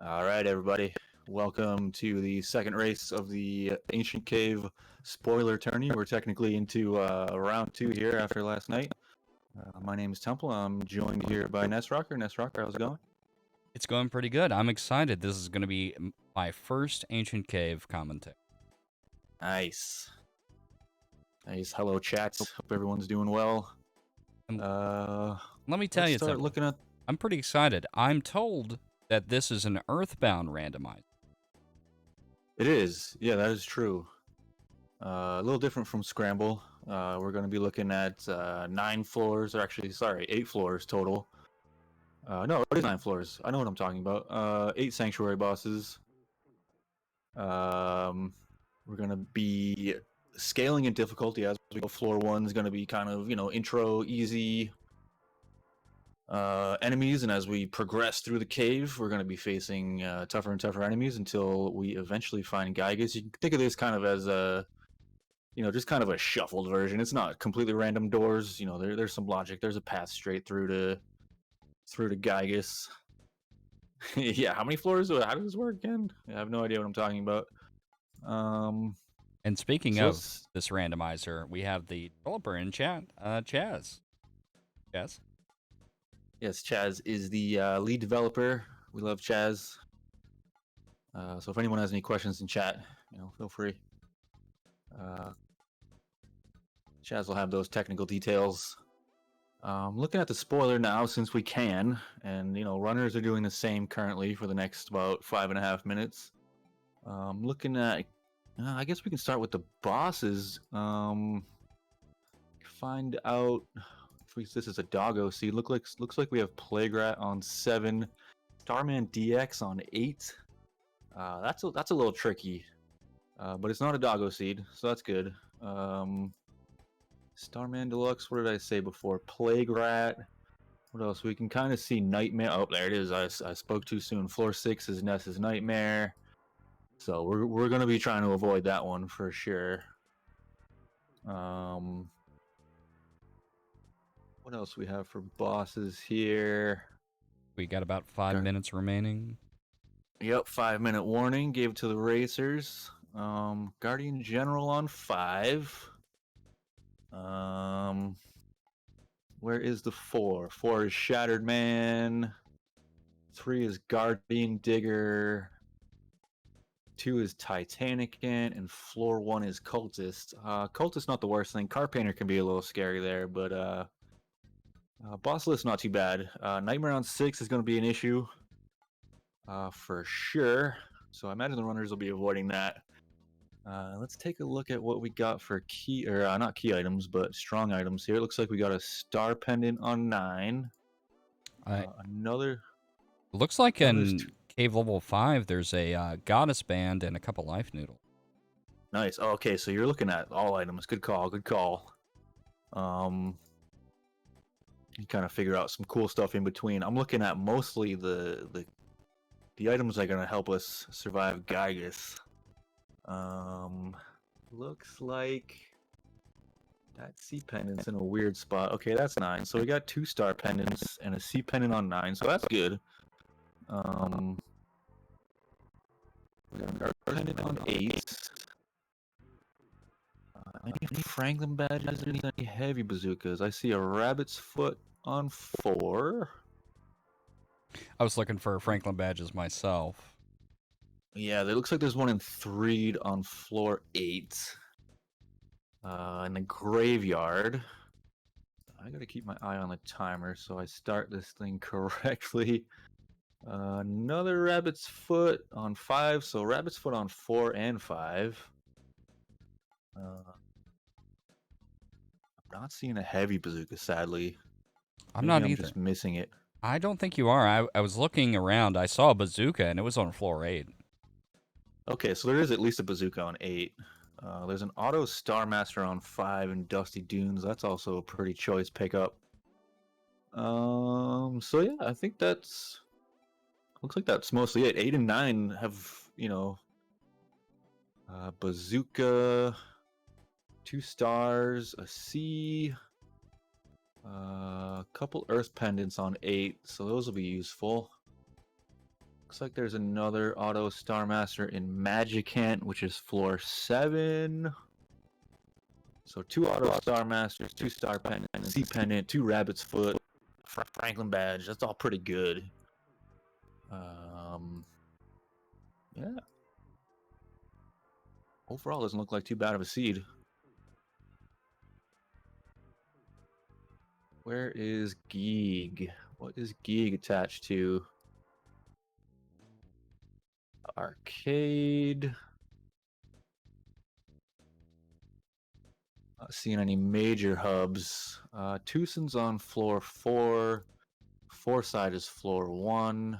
All right, everybody. Welcome to the second race of the Ancient Cave spoiler tourney. We're technically into round two here after last night. My name is Temple. I'm joined here by Nesrocker. Nesrocker, how's it going? It's going pretty good. I'm excited. This is going to be my first Ancient Cave commentary. Nice. Nice. Hello, chats. Hope everyone's doing well. And Uh, let me tell let's you start something. looking at... I'm pretty excited. I'm told that this is an Earthbound randomizer. It is. Yeah, that is true. A little different from Scramble. We're going to be looking at 9 floors, or actually, sorry, 8 floors total. No, it is 9 floors. I know what I'm talking about. 8 sanctuary bosses. We're gonna be scaling in difficulty as we go. Floor 1 is gonna be kind of, intro, easy enemies, and as we progress through the cave, we're gonna be facing tougher and tougher enemies until we eventually find Gygas. You can think of this kind of as a, just kind of a shuffled version. It's not completely random doors. There's some logic. There's a path straight through to Gygas. Yeah, how many floors? How does this work again? I have no idea what I'm talking about. And speaking So of let's. this randomizer, we have the developer in chat, Chaz. Chaz? Yes, Chaz is the lead developer. We love Chaz. So if anyone has any questions in chat, feel free. Chaz will have those technical details. Looking at the spoiler now, since we can, and runners are doing the same currently for the next about 5.5 minutes. Looking at, I guess we can start with the bosses. Find out if this is a doggo seed. Looks like we have Plaguerat on 7, Starman DX on 8. That's a little tricky, but it's not a doggo seed, so that's good. Starman Deluxe. What did I say before? Plague Rat. What else? We can kind of see Nightmare. Oh, there it is. I spoke too soon. Floor 6 is Ness's Nightmare. So we're gonna be trying to avoid that one for sure. What else we have for bosses here? We got about 5 minutes remaining. Yep, 5-minute warning. Gave it to the racers. Guardian General on 5. Where is the 4? 4 is Shattered Man. 3 is Guardian Digger. 2 is Titanican, and floor 1 is Cultist. Cultist not the worst thing. Car Painter can be a little scary there, but boss list not too bad. Nightmare on 6 is going to be an issue, for sure. So I imagine the runners will be avoiding that. Let's take a look at what we got for key, or not key items, but strong items here. It looks like we got a star pendant on 9. Another. Looks like in Cave Level 5, there's a Goddess Band and a couple Life Noodles. Nice. Oh, okay, so you're looking at all items. Good call. Good call. You kind of figure out some cool stuff in between. I'm looking at mostly the items that are gonna help us survive Gygas. Looks like that sea pendant's in a weird spot. Okay, that's 9. So we got 2 star pendants and a sea pendant on 9, so that's good. We got a pendant on 8. Any Franklin badges? Any heavy bazookas? I see a rabbit's foot on 4. I was looking for Franklin badges myself. Yeah, it looks like there's one in 3 on floor 8. In the graveyard. I gotta keep my eye on the timer so I start this thing correctly. Another rabbit's foot on 5, so rabbit's foot on 4 and 5. I'm not seeing a heavy bazooka, sadly. I'm Maybe not I'm either. just missing it. I don't think you are. I was looking around. I saw a bazooka, and it was on floor 8. Okay, so there is at least a bazooka on 8. There's an auto Star Master on 5 in Dusty Dunes. That's also a pretty choice pickup. So yeah, I think that's... Looks like that's mostly it. 8 and 9 have, bazooka, 2 stars, a C, a couple earth pendants on 8, so those will be useful. Looks like there's another auto Star Master in Magicant, which is floor 7. So 2 auto Star Masters, 2 Star Pendant, Sea Pendant, 2 Rabbit's Foot, Franklin Badge. That's all pretty good. Yeah. Overall, doesn't look like too bad of a seed. Where is Geeg? What is Geeg attached to? Arcade. Not seeing any major hubs. Tewson's on floor 4. Foresight is floor 1.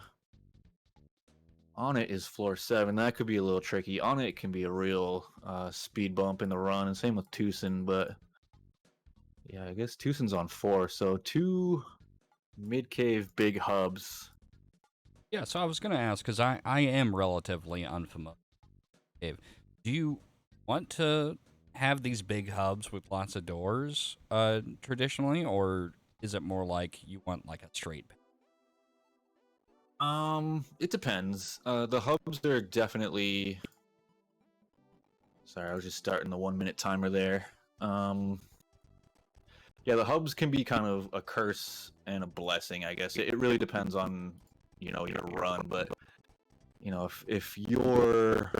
On it is floor 7. That could be a little tricky. On it can be a real speed bump in the run, and same with Tewson, but yeah, I guess Tewson's on 4. So 2 mid-cave big hubs. Yeah, so I was going to ask, because I am relatively unfamiliar. Do you want to have these big hubs with lots of doors traditionally, or is it more like you want like a straight? It depends. The hubs are definitely. Sorry, I was just starting the 1-minute timer there. Yeah, the hubs can be kind of a curse and a blessing, I guess. It really depends on, your run, but if you're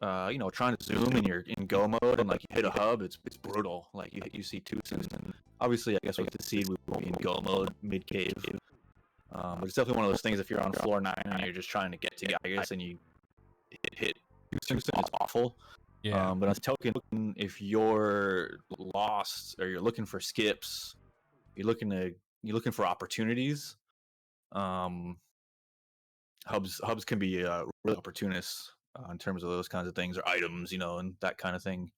trying to zoom and you're in go mode and like you hit a hub, it's brutal. Like you see Tewson, and obviously I guess with the seed we won't be in go mode mid cave. But it's definitely one of those things if you're on floor 9 and you're just trying to get to Gygus and you hit Tewson, it's awful. Yeah. But as a token, if you're lost or you're looking for skips, you're looking for opportunities. Hubs can be really opportunists in terms of those kinds of things, or items, and that kind of thing.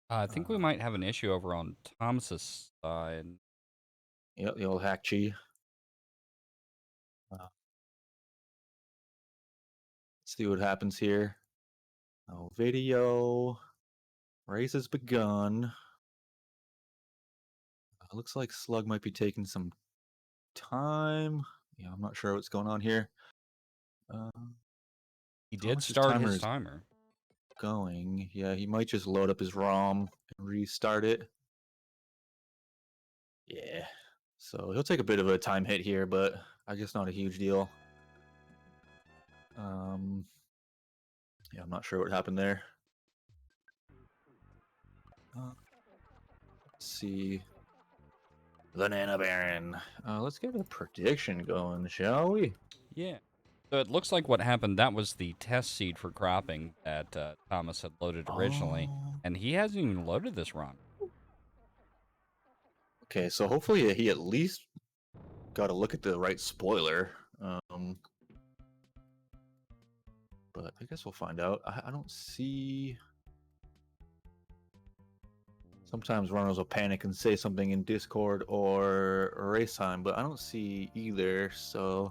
I think we might have an issue over on Thomas's side. Yeah, the old hack chi. Let's see what happens here. Oh, video. Race has begun. Looks like Slug might be taking some time. Yeah, I'm not sure what's going on here. He did Thomas's start timer his is timer. going. Yeah, he might just load up his ROM and restart it. Yeah. So he'll take a bit of a time hit here, but I guess not a huge deal. Yeah, I'm not sure what happened there. Let's see. The Nana Baron. Let's get a prediction going, shall we? Yeah. So it looks like what happened, that was the test seed for cropping that Thomas had loaded originally. And he hasn't even loaded this run. Okay, so hopefully he at least got to look at the right spoiler. But I guess we'll find out. I don't see. Sometimes runners will panic and say something in Discord or race time, but I don't see either. So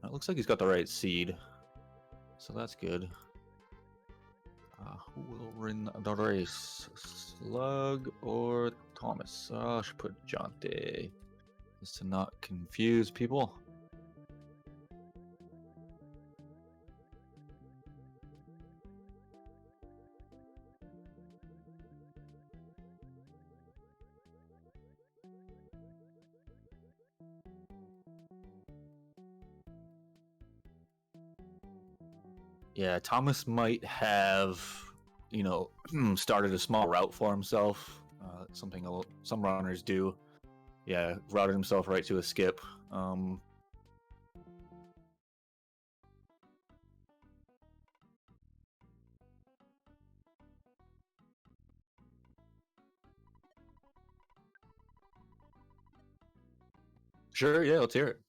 it looks like he's got the right seed. So that's good. Who will win the race? Slug or Thomas? I should put tsjonte just to not confuse people. Yeah, Thomas might have, started a small route for himself. Something some runners do. Yeah, routed himself right to a skip. Sure, yeah, let's hear it.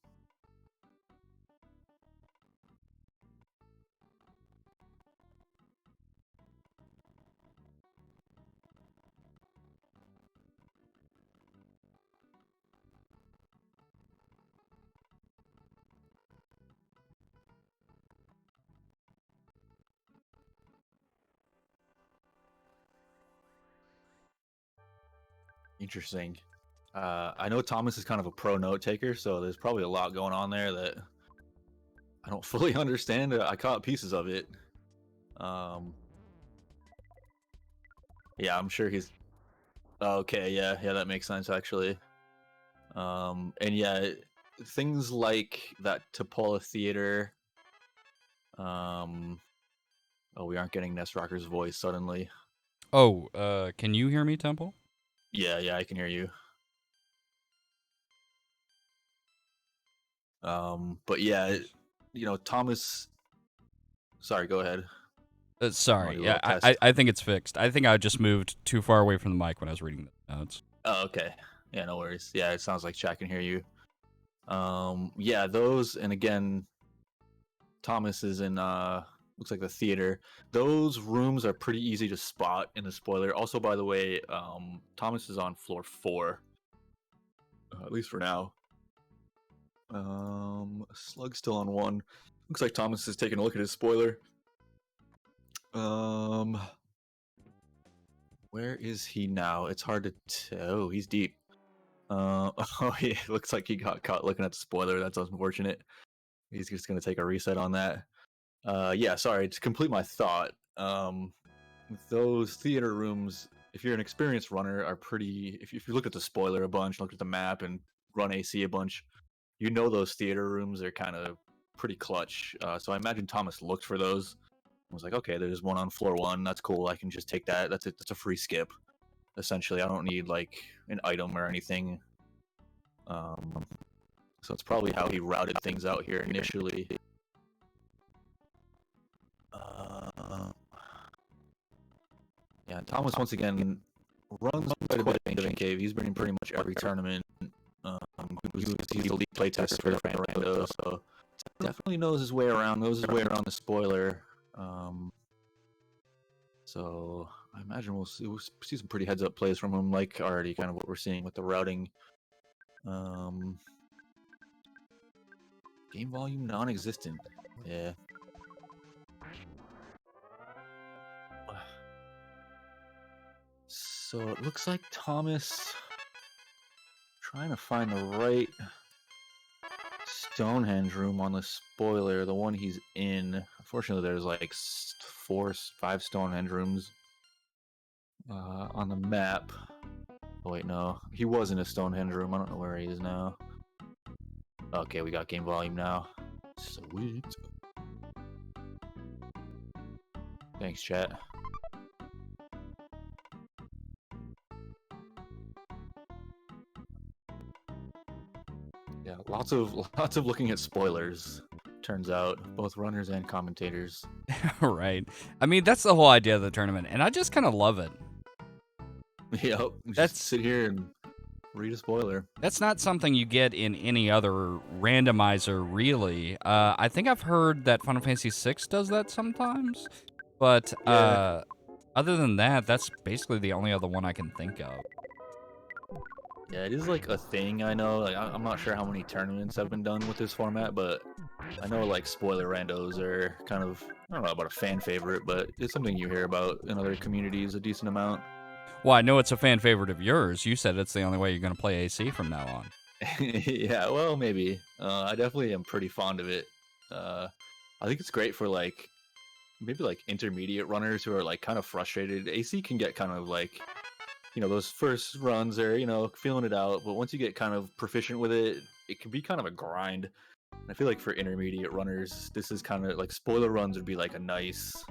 Interesting. I know Thomas is kind of a pro note taker, so there's probably a lot going on there that I don't fully understand. I caught pieces of it. Um, yeah, I'm sure he's okay. Yeah, that makes sense actually. And yeah, things like that Topola Theater. Um, oh, we aren't getting Nest Rocker's voice suddenly. Oh, can you hear me, Temple? Yeah, I can hear you. But yeah, Thomas. Sorry, go ahead. I'll Sorry. do a Yeah, little test. I think it's fixed. I think I just moved too far away from the mic when I was reading the notes. Oh, okay. Yeah, no worries. Yeah, it sounds like chat can hear you. Yeah, those, and again, Thomas is in looks like the theater. Those rooms are pretty easy to spot in the spoiler. Also, by the way, Thomas is on floor 4, at least for now. Slug's still on 1. Looks like Thomas is taking a look at his spoiler. Where is he now? It's hard to tell. Oh, he's deep. Oh, yeah, looks like he got caught looking at the spoiler. That's unfortunate. He's just gonna take a reset on that. Yeah, sorry. To complete my thought, those theater rooms, if you're an experienced runner, are pretty. If you look at the spoiler a bunch, look at the map, and run AC a bunch, you know those theater rooms are kind of pretty clutch. So I imagine Thomas looked for those. I was like, okay, there's one on floor 1. That's cool. I can just take that. That's it. That's a free skip. Essentially, I don't need like an item or anything. So it's probably how he routed things out here initially. Yeah, Thomas once again runs quite a bit of Ancient Cave. He's been in pretty much every tournament. He's the lead playtester for Rando, so definitely knows his way around. Knows his way around the spoiler. So I imagine we'll see some pretty heads-up plays from him, like already kind of what we're seeing with the routing. Game volume non-existent. Yeah. So it looks like Thomas trying to find the right Stonehenge room on the spoiler, the one he's in. Unfortunately, there's like 4, 5 Stonehenge rooms on the map. Oh, wait, no. He was in a Stonehenge room. I don't know where he is now. Okay, we got game volume now. Sweet. Thanks, chat. Yeah, lots of looking at spoilers. Turns out, both runners and commentators. Right. I mean, that's the whole idea of the tournament, and I just kind of love it. Yep. Just sit here and read a spoiler. That's not something you get in any other randomizer, really. I think I've heard that Final Fantasy VI does that sometimes, but Yeah. other than that, that's basically the only other one I can think of. Yeah, it is like a thing. I know. Like, I'm not sure how many tournaments have been done with this format, but I know like spoiler randos are kind of, I don't know about a fan favorite, but it's something you hear about in other communities a decent amount. Well, I know it's a fan favorite of yours. You said it's the only way you're going to play AC from now on. Yeah, well, maybe. I definitely am pretty fond of it. I think it's great for like maybe like intermediate runners who are like kind of frustrated. AC can get kind of like, those first runs are, feeling it out, but once you get kind of proficient with it, it can be kind of a grind. And I feel like for intermediate runners, this is kind of like spoiler runs would be like a nice,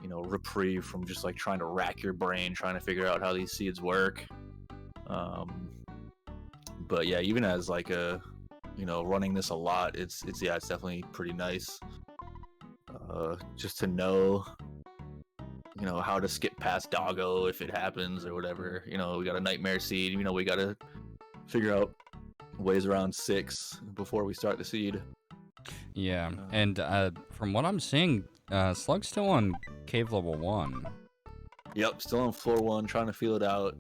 reprieve from just like trying to rack your brain, trying to figure out how these seeds work. But yeah, even as like a, running this a lot, it's definitely pretty nice. Just to know, how to skip past Doggo if it happens or whatever. We got a Nightmare Seed. We got to figure out ways around 6 before we start the seed. Yeah, and from what I'm seeing, Slug's still on cave level 1. Yep, still on floor 1, trying to feel it out.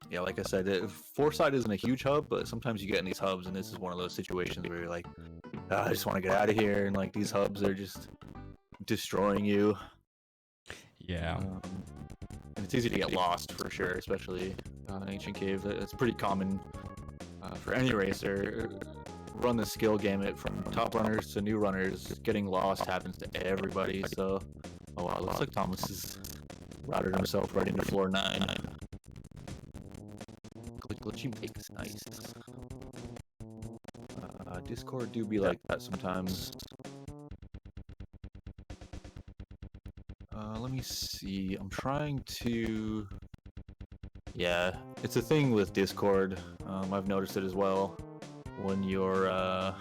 Yeah, like I said, Foresight isn't a huge hub, but sometimes you get in these hubs, and this is one of those situations where you're like, I just want to get out of here, and like these hubs are just destroying you. Yeah. And it's easy to get lost for sure, especially Ancient Cave. It's pretty common for any racer. run the skill gamut from top runners to new runners. Getting lost happens to everybody. So, oh wow, looks like Thomas has routed himself right into floor 9. Glitchy makes nice. Discord do be like that sometimes. Let me see. I'm trying to. Yeah, it's a thing with Discord. I've noticed it as well. When you're, I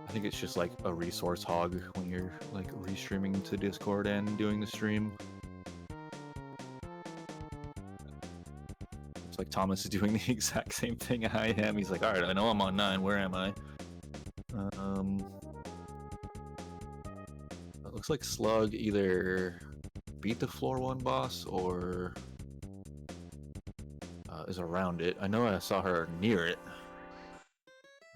think it's just like a resource hog when you're like restreaming to Discord and doing the stream. It's like Thomas is doing the exact same thing I am. He's like, all right, I know I'm on 9. Where am I? It looks like Slug either beat the floor 1 boss or is around it. I know I saw her near it.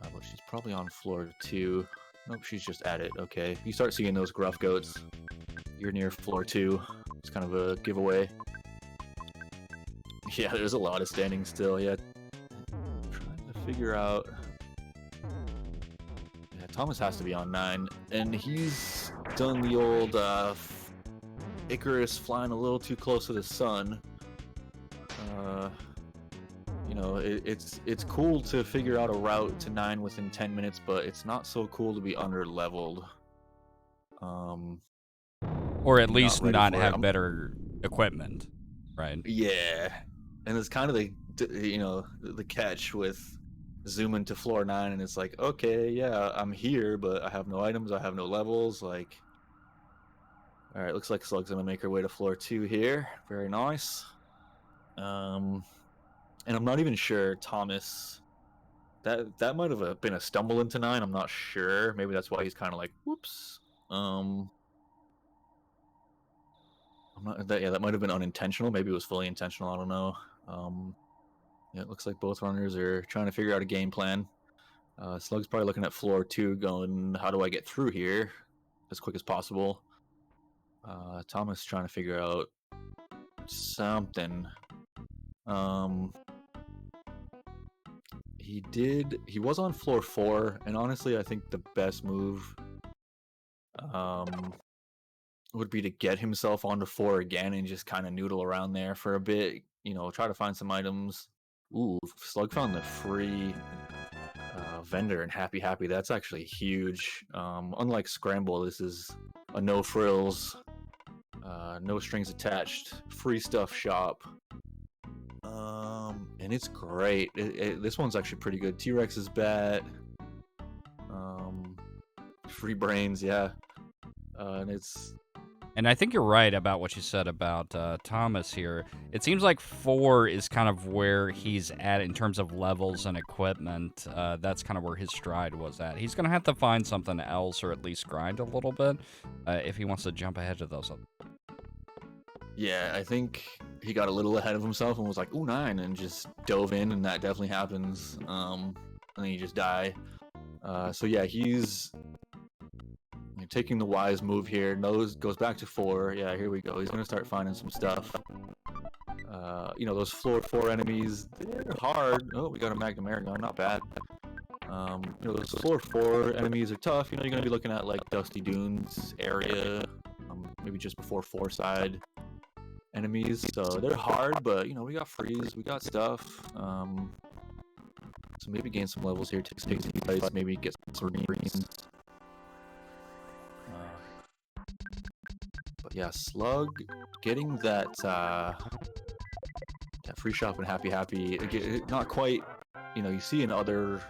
But she's probably on floor 2. Nope, she's just at it. Okay, you start seeing those gruff goats. You're near floor 2. It's kind of a giveaway. Yeah, there's a lot of standing still. Yeah, I'm trying to figure out. Yeah, Thomas has to be on 9, and he's done the old Icarus flying a little too close to the sun. You know, it's cool to figure out a route to 9 within 10 minutes, but it's not so cool to be under leveled. Or at least not it. have better equipment, right? Yeah, and it's kind of the catch with zooming to floor 9, and it's like, okay, yeah, I'm here, but I have no items, I have no levels. Like, all right, looks like Slug's gonna make her way to floor 2 here. Very nice. And I'm not even sure Thomas. That might have been a stumble into 9. I'm not sure. Maybe that's why he's kind of like, whoops. I'm not. That might have been unintentional. Maybe it was fully intentional. I don't know. Yeah, it looks like both runners are trying to figure out a game plan. Slug's probably looking at floor 2, going, "How do I get through here as quick as possible?" Thomas trying to figure out something. He was on floor 4, and honestly, I think the best move would be to get himself onto 4 again and just kind of noodle around there for a bit. You know, try to find some items. Ooh, Slug found the free vendor and Happy Happy. That's actually huge. Unlike Scramble, this is a no frills, no strings attached, free stuff shop. And it's great. This one's actually pretty good. T-Rex's bat. Free brains, yeah. And I think you're right about what you said about Thomas here. It seems like 4 is kind of where he's at in terms of levels and equipment. That's kind of where his stride was at. He's going to have to find something else or at least grind a little bit if he wants to jump ahead of those. Yeah, I think he got a little ahead of himself and was like, ooh, 9, and just dove in, and that definitely happens. And then you just die. So yeah, he's taking the wise move here. Goes back to 4. Yeah, here we go. He's gonna start finding some stuff. You know, those floor 4 enemies, they're hard. Oh, we got a Magnum air gun, not bad. You know, those floor 4 enemies are tough. You know, you're gonna be looking at like Dusty Dunes area, maybe just before 4 side enemies. So they're hard, but you know, we got freeze, we got stuff. So maybe gain some levels here, take some fights, maybe get some greens. But yeah, Slug getting that free shop and Happy, not quite. You know, you see in other,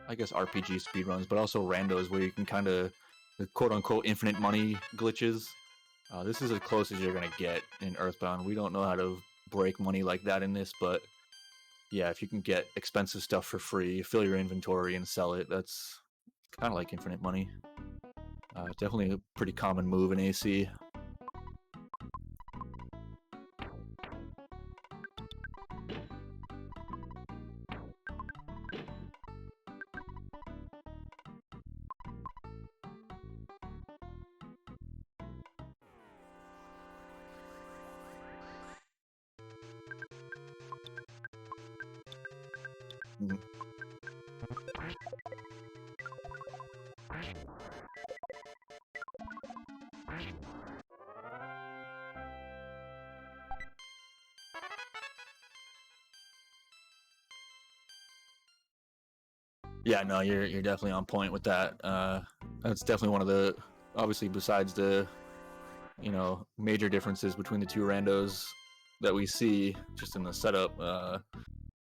I guess, RPG speedruns, but also randos where you can kind of the quote-unquote infinite money glitches. This is as close as you're gonna get in Earthbound. We don't know how to break money like that in this, but yeah, if you can get expensive stuff for free, fill your inventory and sell it, that's kind of like infinite money. Definitely a pretty common move in AC. Yeah, no, you're definitely on point with that. That's definitely one of the, obviously besides the, major differences between the two randos that we see just in the setup.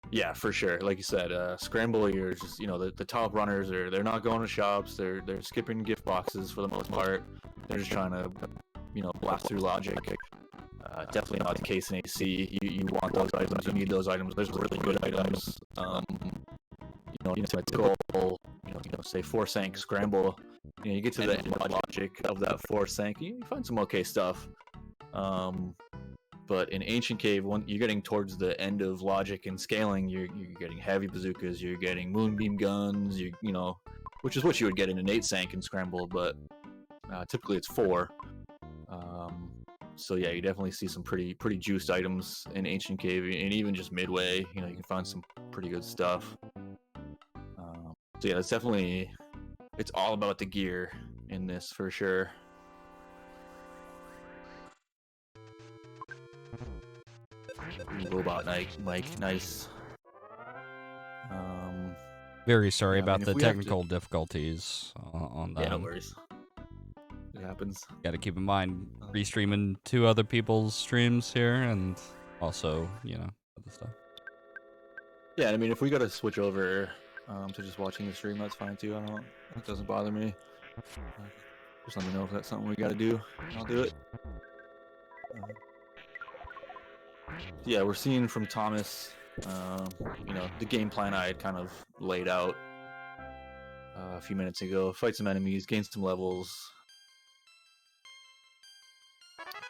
Yeah, for sure. Like you said, scramble. You're just, the top runners they're not going to shops. They're skipping gift boxes for the most part. They're just trying to, blast through logic. Definitely not the case in AC. You want those items. You need those items. There's really good items. Typical, say 4-sank scramble. You get to the end logic of that 4-sank, you find some okay stuff. But in Ancient Cave, when you're getting towards the end of logic and scaling, you're getting heavy bazookas, you're getting moonbeam guns, which is what you would get in an 8-sank in scramble, but typically it's 4. So yeah, you definitely see some pretty juiced items in Ancient Cave, and even just midway, you can find some pretty good stuff. So yeah, it's all about the gear in this for sure. Robot Mike, nice. Very sorry about the technical difficulties on that. Yeah, no worries. It happens. Got to keep in mind, restreaming 2 other people's streams here, and also, other stuff. Yeah, I mean, if we got to switch over to just watching the stream, that's fine too. It doesn't bother me. Just let me know if that's something we got to do, and I'll do it. Yeah, we're seeing from Thomas, the game plan I had kind of laid out a few minutes ago. Fight some enemies, gain some levels.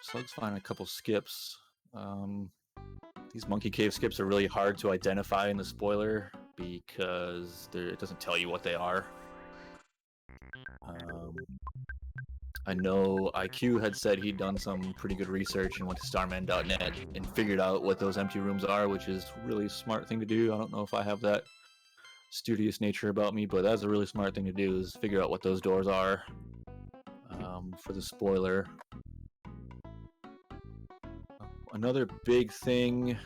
So let's find a couple skips. These Monkey Cave skips are really hard to identify in the spoiler because it doesn't tell you what they are. I know IQ had said he'd done some pretty good research and went to starman.net and figured out what those empty rooms are, which is a really smart thing to do. I don't know if I have that studious nature about me, but that's a really smart thing to do, is figure out what those doors are for the spoiler. Another big thing,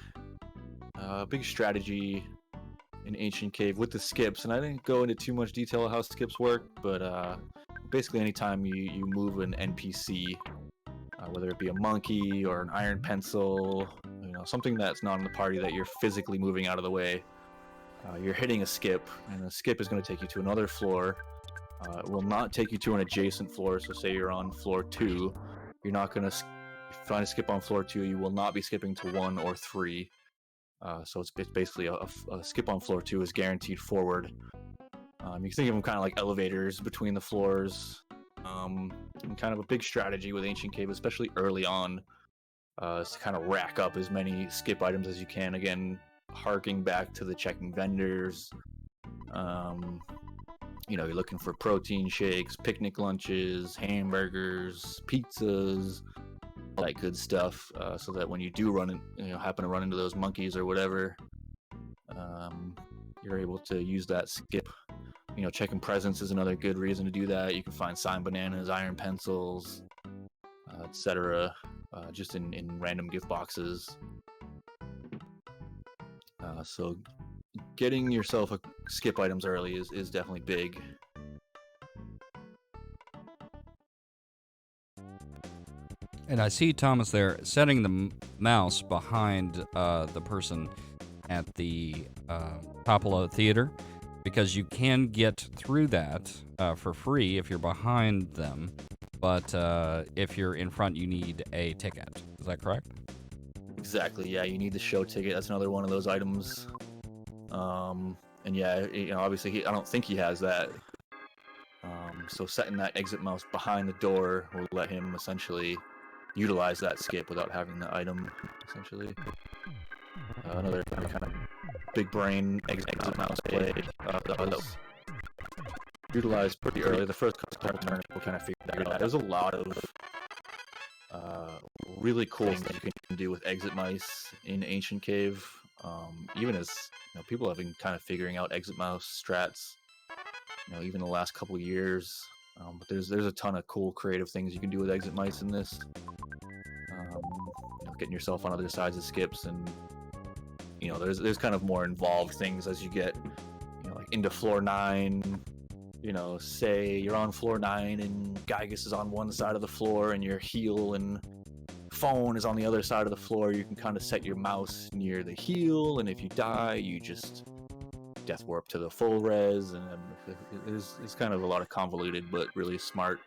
big strategy in Ancient Cave with the skips, and I didn't go into too much detail of how skips work, but basically anytime you move an NPC, whether it be a monkey or an iron pencil, something that's not in the party that you're physically moving out of the way, you're hitting a skip, and a skip is going to take you to another floor. It will not take you to an adjacent floor, so say you're on floor 2, you're not going to find a skip on floor 2, you will not be skipping to 1 or 3. So it's basically a skip on floor 2 is guaranteed forward. You can think of them kind of like elevators between the floors. And kind of a big strategy with Ancient Cave, especially early on, is to kind of rack up as many skip items as you can. Again, harking back to the checking vendors. You're looking for protein shakes, picnic lunches, hamburgers, pizzas, all that good stuff, so that when you do happen to run into those monkeys or whatever, you're able to use that skip. Checking presents is another good reason to do that. You can find signed bananas, iron pencils, etc., just in random gift boxes. So getting yourself skip items early is definitely big. And I see Thomas there setting the mouse behind the person at the Popolo Theater, because you can get through that for free if you're behind them, but if you're in front, you need a ticket. Is that correct? Exactly, yeah, you need the show ticket. That's another one of those items. And yeah, obviously I don't think he has that. So setting that exit mouse behind the door will let him essentially utilize that skip without having the item, essentially. Another kind of big brain exit mouse play that was utilized pretty early. The first couple turns, people kind of figured out. There's a lot of really cool things you can do with exit mice in Ancient Cave. Even as people have been kind of figuring out exit mouse strats, even the last couple years. But there's a ton of cool creative things you can do with exit mice in this. Getting yourself on other sides of skips, and there's kind of more involved things as you get like into floor 9. Say you're on floor 9 and Gygus is on one side of the floor and your heel and phone is on the other side of the floor. You can kind of set your mouse near the heel, and if you die, you just death warp to the full res. And it's kind of a lot of convoluted but really smart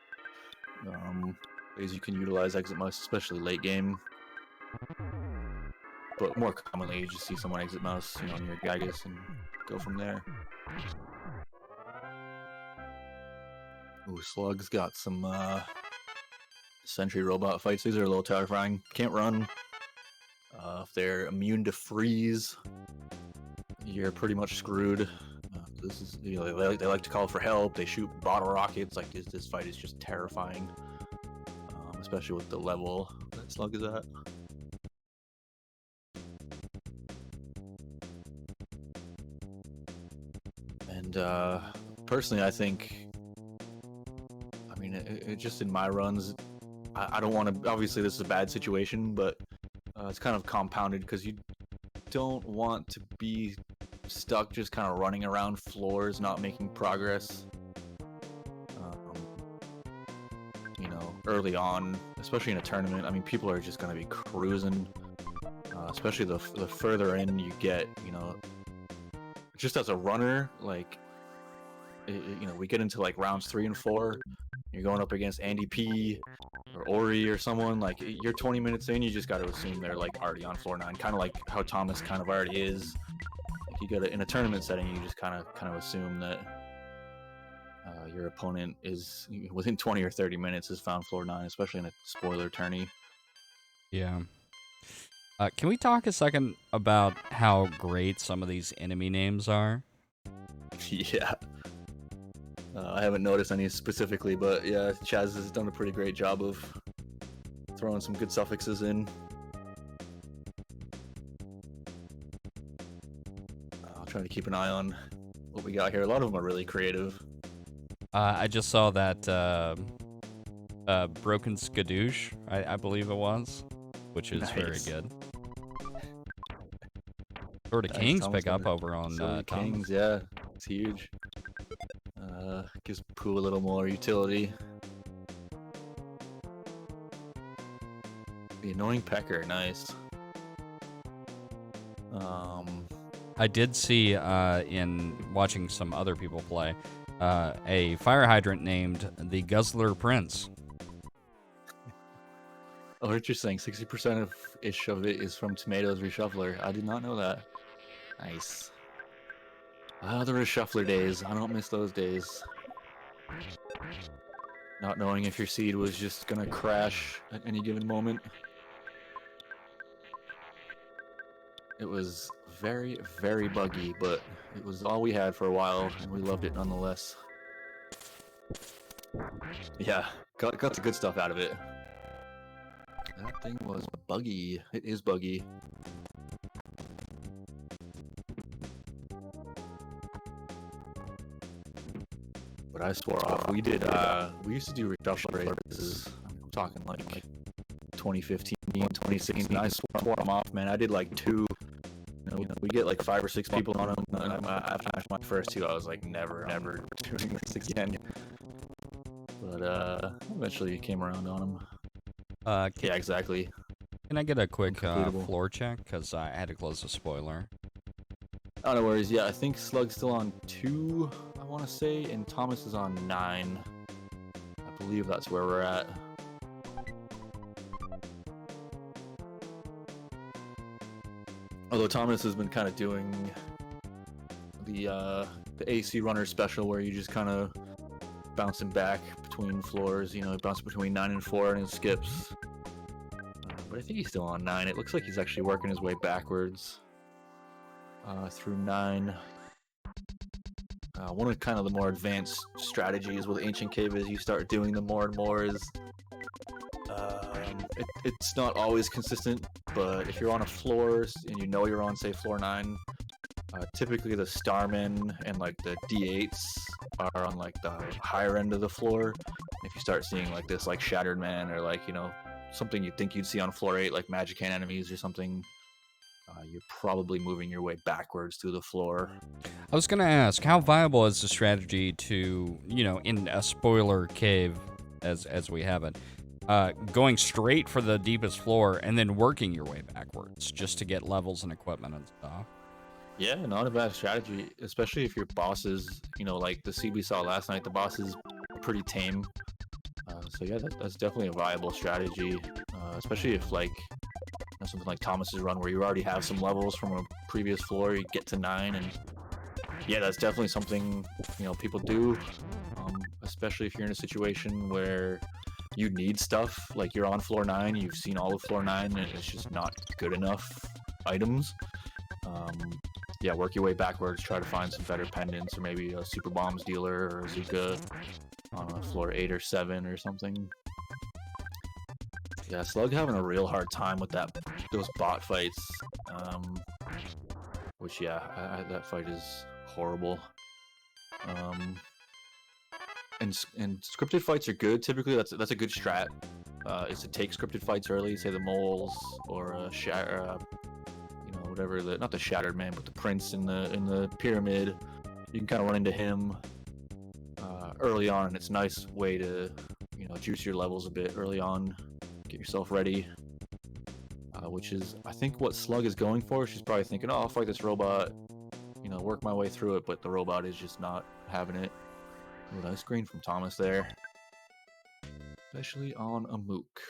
ways you can utilize exit mouse, especially late game. But more commonly, you just see someone exit mouse, near Gygus and go from there. Ooh, Slug's got some sentry robot fights. These are a little terrifying. Can't run. If they're immune to freeze, you're pretty much screwed. This is they like to call for help. They shoot bottle rockets. Like this fight is just terrifying, especially with the level that Slug is at. And personally, I think, it just in my runs, I don't want to. Obviously, this is a bad situation, but it's kind of compounded because you don't want to be stuck just kind of running around floors, not making progress. Early on, especially in a tournament, people are just going to be cruising. Especially the further in you get, just as a runner, like, we get into like rounds 3 and 4. You're going up against Andy P or Ori or someone, like you're 20 minutes in, you just got to assume they're like already on floor 9, kind of like how Thomas kind of already is. Like you got to, in a tournament setting, you just kind of assume that your opponent is within 20 or 30 minutes has found floor 9, especially in a spoiler tourney. Yeah. Can we talk a second about how great some of these enemy names are? Yeah. I haven't noticed any specifically, but yeah, Chaz has done a pretty great job of throwing some good suffixes in. I'll try to keep an eye on what we got here. A lot of them are really creative. I just saw that Broken Skadoosh, I believe it was, which is very good. Sort of Kings pick up over on Thomas. Kings, yeah, it's huge. Gives Pooh a little more utility. The Annoying Pecker, nice. I did see in watching some other people play a fire hydrant named the Guzzler Prince. Oh, interesting. 60% of it is from Tomatoes Reshuffler. I did not know that. Nice. The Reshuffler days. I don't miss those days. Not knowing if your seed was just gonna crash at any given moment. It was very, very buggy, but it was all we had for a while, and we loved it nonetheless. Yeah, got the good stuff out of it. That thing was buggy. It is buggy. But I swore off. We used to do reshuffle races. I'm talking like 2015, 2016. I swore them off, man. I did like 2. We get like 5 or 6 people on them. And I finished my first 2. I was like, never doing this again. But eventually came around on them. Yeah, exactly. Can I get a quick floor check? Because I had to close the spoiler. Oh, no worries. Yeah, I think Slug's still on 2, I want to say, and Thomas is on 9. I believe that's where we're at. Although Thomas has been kind of doing the AC runner special, where you just kind of bouncing back between floors. Bounce between 9 and 4 and it skips. But I think he's still on 9. It looks like he's actually working his way backwards through 9. One of kind of the more advanced strategies with Ancient Cave is you start doing them more and more is it's not always consistent, but if you're on a floor and you're on, say, floor 9, Typically, the Starmen and like the D8s are on like the higher end of the floor. If you start seeing like this, like Shattered Man, or like something you'd think you'd see on floor 8, like Magic Hand enemies or something, you're probably moving your way backwards through the floor. I was gonna ask, how viable is the strategy to, in a spoiler cave, as we have it, going straight for the deepest floor and then working your way backwards just to get levels and equipment and stuff? Yeah, not a bad strategy, especially if your boss is, like the seed we saw last night. The boss is pretty tame, so yeah, that's definitely a viable strategy, especially if like something like Thomas's run where you already have some levels from a previous floor, you get to 9, and yeah, that's definitely something people do, especially if you're in a situation where you need stuff. Like you're on floor 9, you've seen all of floor 9, and it's just not good enough items. Yeah, work your way backwards, try to find some better pendants, or maybe a super bombs dealer or a Zuka on floor 8 or 7 or something. Yeah, Slug having a real hard time with those bot fights, which yeah, that fight is horrible. And scripted fights are good. Typically, that's a good strat. Is to take scripted fights early, say the moles or whatever, not the Shattered Man, but the Prince in the pyramid. You can kind of run into him early on, and it's a nice way to juice your levels a bit early on, get yourself ready. Which is, I think, what Slug is going for. She's probably thinking, oh, I'll fight this robot, work my way through it, but the robot is just not having it. Ooh, nice green from Thomas there, especially on a Mook.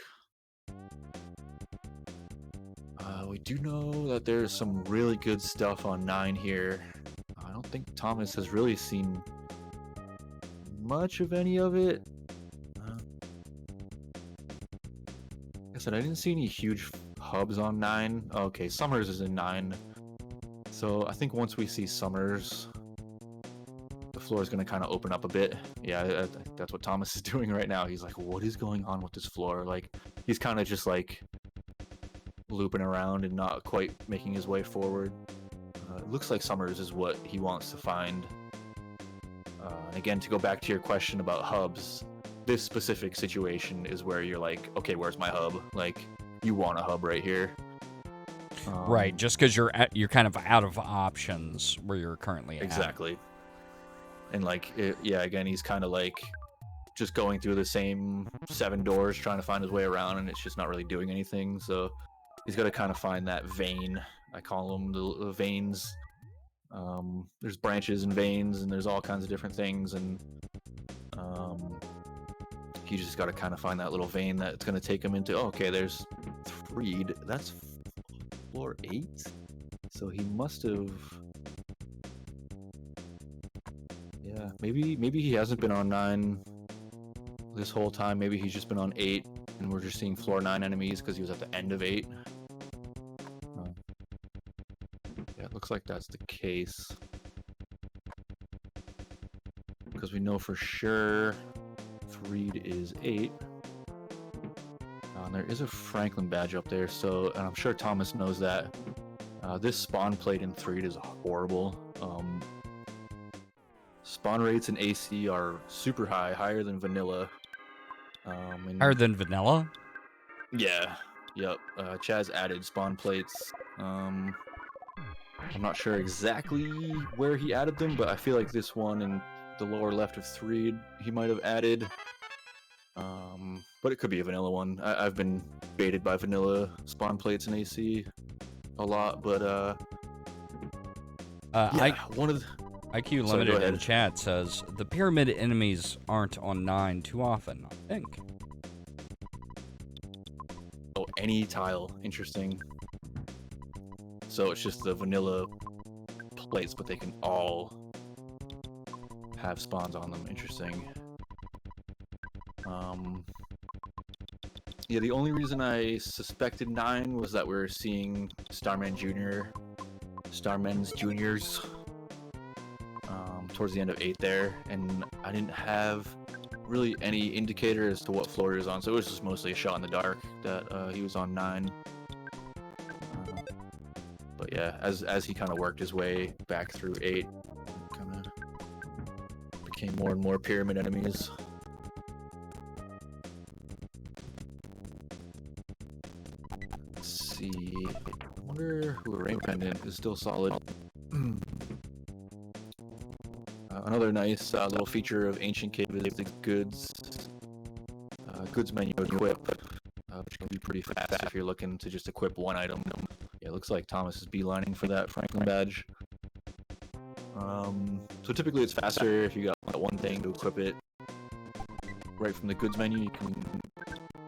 We do know that there's some really good stuff on 9 here. I don't think Thomas has really seen much of any of it. Like I said, I didn't see any huge hubs on 9. Okay, Summers is in 9. So I think once we see Summers, the floor is going to kind of open up a bit. Yeah, that's what Thomas is doing right now. He's like, what is going on with this floor? Like, he's kind of just like looping around and not quite making his way forward. It looks like Summers is what he wants to find. And again, to go back to your question about hubs, this specific situation is where you're like, okay, where's my hub? Like, you want a hub right here. Right, just because you're kind of out of options where you're currently at. Exactly. And like, again, he's kind of like just going through the same 7 doors, trying to find his way around, and it's just not really doing anything. So he's got to kind of find that vein. I call them the veins. There's branches and veins, and there's all kinds of different things, and he just got to kind of find that little vein that's going to take him into, okay, there's Threed. That's floor 8? So he must have... Yeah, maybe he hasn't been on 9 this whole time. Maybe he's just been on 8, and we're just seeing floor 9 enemies because he was at the end of 8. Yeah, it looks like that's the case. Because we know for sure Threed is 8. And there is a Franklin badge up there, so, and I'm sure Thomas knows that. This spawn plate in Threed is horrible. Spawn rates in AC are super high, higher than vanilla. Higher than vanilla? Yeah, yep. Chaz added spawn plates. I'm not sure exactly where he added them, but I feel like this one in the lower left of Threed he might have added. But it could be a vanilla one. I've been baited by vanilla spawn plates in AC a lot, but one of the... IQ Limited in chat says, the pyramid enemies aren't on 9 too often, I think. Oh, any tile. Interesting. So it's just the vanilla plates, but they can all have spawns on them. Interesting. Yeah, the only reason I suspected 9 was that we were seeing Starmen's Juniors towards the end of 8 there, and I didn't have really any indicator as to what floor he was on, so it was just mostly a shot in the dark that he was on 9. But yeah, as he kind of worked his way back through 8, kind of became more and more pyramid enemies. Let's see. I wonder who a rank pendant is still solid. Another nice little feature of Ancient Cave is the goods menu equip, which can be pretty fast if you're looking to just equip one item. Yeah, it looks like Thomas is beelining for that Franklin badge. So typically it's faster if you got that one thing to equip it right from the goods menu. You can.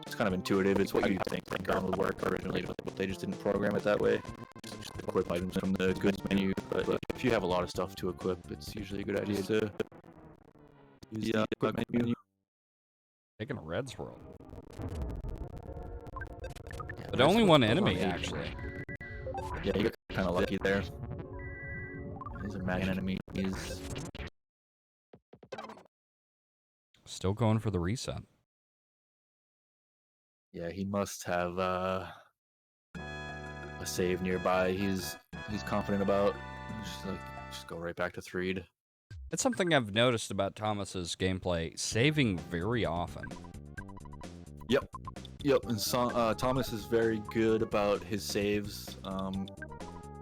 It's kind of intuitive. It's what you think would work originally, but they just didn't program it that way. Just equip items from the goods menu. But if you have a lot of stuff to equip, it's usually a good idea to use the equip menu. Taking a red swirl. But only one enemy, actually. Yeah, you got kind of lucky there. These are magic enemies. Still going for the reset. Yeah, he must have a save nearby. He's confident about. Just go right back to 3'd. It's something I've noticed about Thomas's gameplay, saving very often. Yep, and so, Thomas is very good about his saves.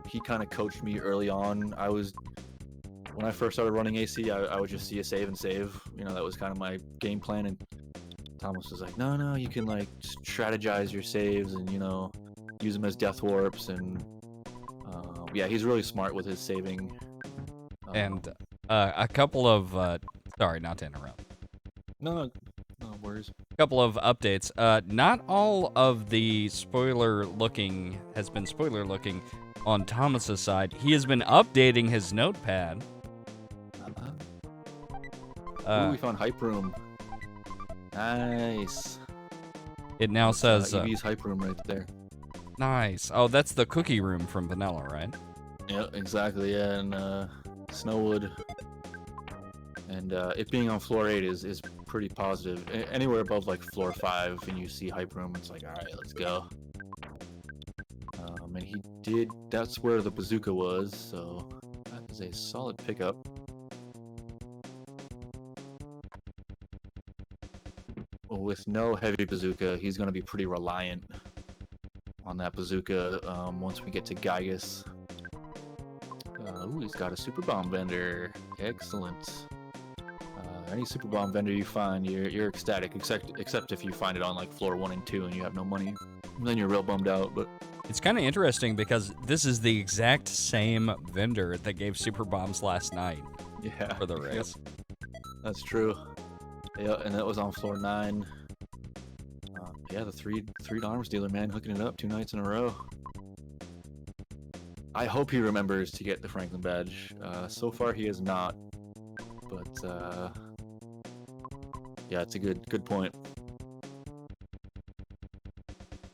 He kind of coached me early on. When I first started running AC, I would just see a save and save. You know, that was kind of my game plan, and Thomas was like, no, you can like strategize your saves and, you know, use them as death warps, and yeah, he's really smart with his saving. And a couple of sorry, not to interrupt. No worries. A couple of updates. Not all of the has been spoiler looking on Thomas's side. He has been updating his notepad. Ooh, we found Hype Room. Nice. It now says EV's Hype Room right there. Nice. Oh, that's the cookie room from Vanilla, right? Yeah, exactly. Yeah, and Snowwood. And it being on floor 8 is pretty positive. Anywhere above like floor 5 and you see Hype Room, it's like, alright, let's go. And that's where the bazooka was, so that is a solid pickup. With no heavy bazooka, he's going to be pretty reliant on that bazooka once we get to Gygus. Ooh, he's got a super bomb vendor. Excellent. Any super bomb vendor you find, you're ecstatic, except if you find it on like floor 1 and 2 and you have no money. Then you're real bummed out. But it's kind of interesting because this is the exact same vendor that gave super bombs last night. Yeah, for the race. That's true. Yeah, and that was on floor 9. Yeah, the three arms dealer, man, hooking it up 2 nights in a row. I hope he remembers to get the Franklin badge. So far he has not, but yeah, it's a good point.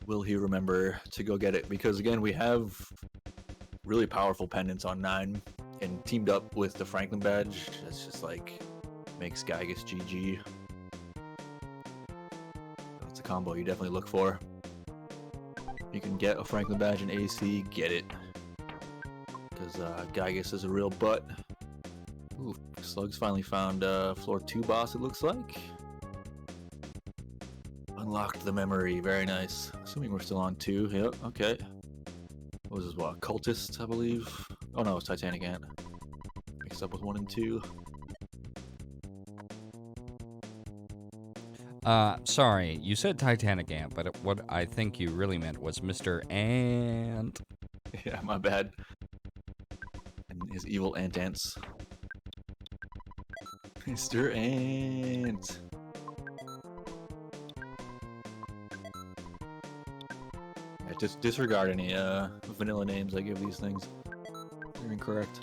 Will he remember to go get it? Because again, we have really powerful pendants on 9, and teamed up with the Franklin badge, that's just like makes Gygus GG. That's a combo you definitely look for. If you can get a Franklin badge in AC, get it. Because Gygus is a real butt. Ooh, Slug's finally found floor 2 boss, it looks like. Unlocked the memory, very nice. Assuming we're still on 2, yep, okay. What was this, what, Cultist, I believe? Oh no, it's Titanic Ant. Mixed up with 1 and 2. Sorry, you said Titanic Ant, but what I think you really meant was Mr. Ant. Yeah, my bad. And his evil ants. Mr. Ant. Yeah, just disregard any vanilla names I give these things. They're incorrect.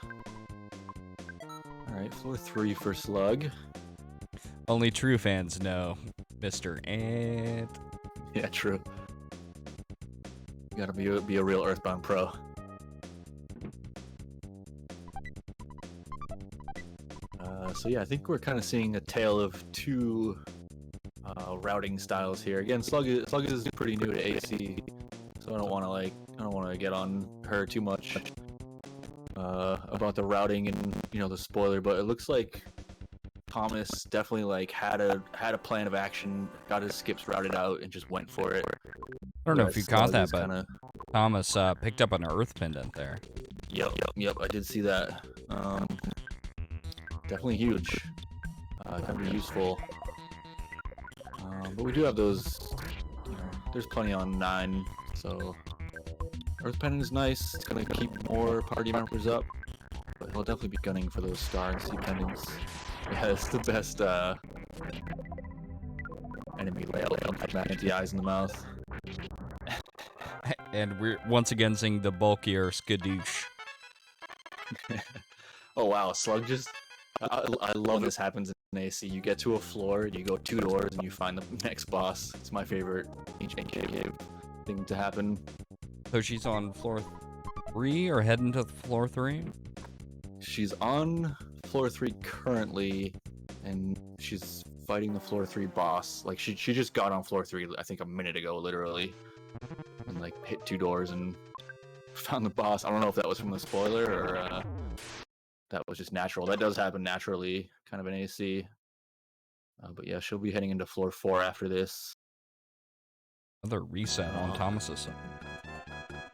Alright, floor 3 for Slug. Only true fans know Mr. Ant. Yeah, true. You gotta be a real Earthbound pro. So yeah, I think we're kind of seeing a tale of 2 routing styles here. Again, Slug is pretty new to AC, so I don't want to get on her too much about the routing and the spoiler, but it looks like Thomas definitely like had a plan of action, got his skips routed out, and just went for it. I don't know if you caught Slug that, is but kinda... Thomas picked up an earth pendant there. Yep, I did see that. Definitely huge. Gonna be useful. But we do have those. There's plenty on 9, so Earth Pendant is nice. It's gonna keep more party members up, but he'll definitely be gunning for those Star and Sea pendants. Yeah, it's the best enemy layout. Anti-eyes in the mouth. And we're once again seeing the bulkier Skadoosh. Oh wow, Slug just... I love this happens in AC. You get to a floor, you go 2 doors, and you find the next boss. It's my favorite ancient cave thing to happen. So she's on floor 3 or heading to floor 3? She's on floor 3 currently, and she's fighting the floor 3 boss. Like she just got on floor 3, I think a minute ago, literally, and like hit 2 doors and found the boss. I don't know if that was from the spoiler or that was just natural. That does happen naturally, kind of in AC. But yeah, she'll be heading into floor 4 after this. Another reset on Thomas's side.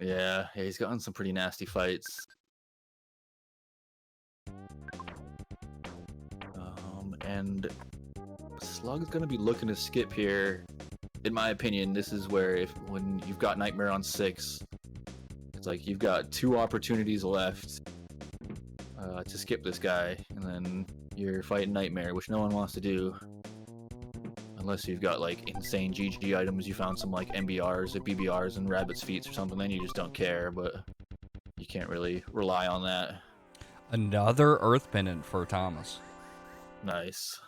Yeah, he's gotten some pretty nasty fights. And Slug's gonna be looking to skip here. In my opinion, this is where when you've got Nightmare on 6, it's like you've got 2 opportunities left to skip this guy, and then you're fighting Nightmare, which no one wants to do. Unless you've got like insane GG items, you found some like MBRs or BBRs and Rabbit's Feet or something, then you just don't care, but you can't really rely on that. Another Earth Pendant for Thomas. Nice.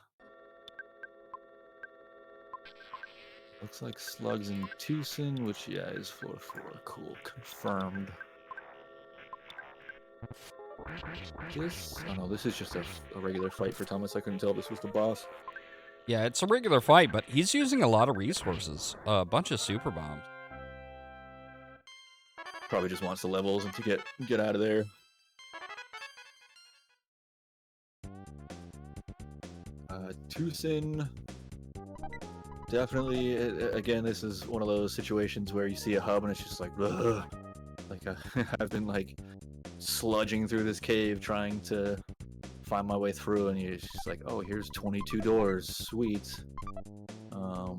Looks like Slug's in Tucson, which, yeah, is floor 4. Cool. Confirmed. Oh no, this is just a regular fight for Thomas. I couldn't tell this was the boss. Yeah, it's a regular fight, but he's using a lot of resources. A bunch of super bombs. Probably just wants the levels and to get out of there. Tucson. Definitely, again, this is one of those situations where you see a hub and it's just like, ugh. Like I've been like sludging through this cave trying to find my way through, and you're just like, oh, here's 22 doors, sweet. I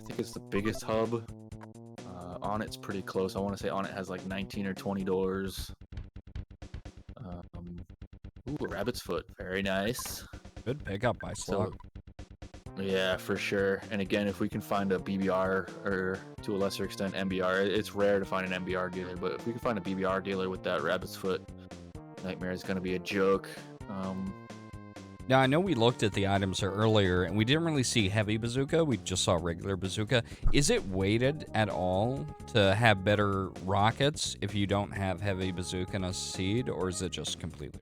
think it's the biggest hub. On it's pretty close. I want to say on it has like 19 or 20 doors. Ooh, a rabbit's foot, very nice. Good pickup by Slug. Yeah, for sure. And again, if we can find a BBR, or to a lesser extent MBR, it's rare to find an MBR dealer, but if we can find a BBR dealer with that rabbit's foot, Nightmare is going to be a joke. Now, I know we looked at the items earlier, and we didn't really see heavy bazooka. We just saw regular bazooka. Is it weighted at all to have better rockets if you don't have heavy bazooka and a seed, or is it just completely?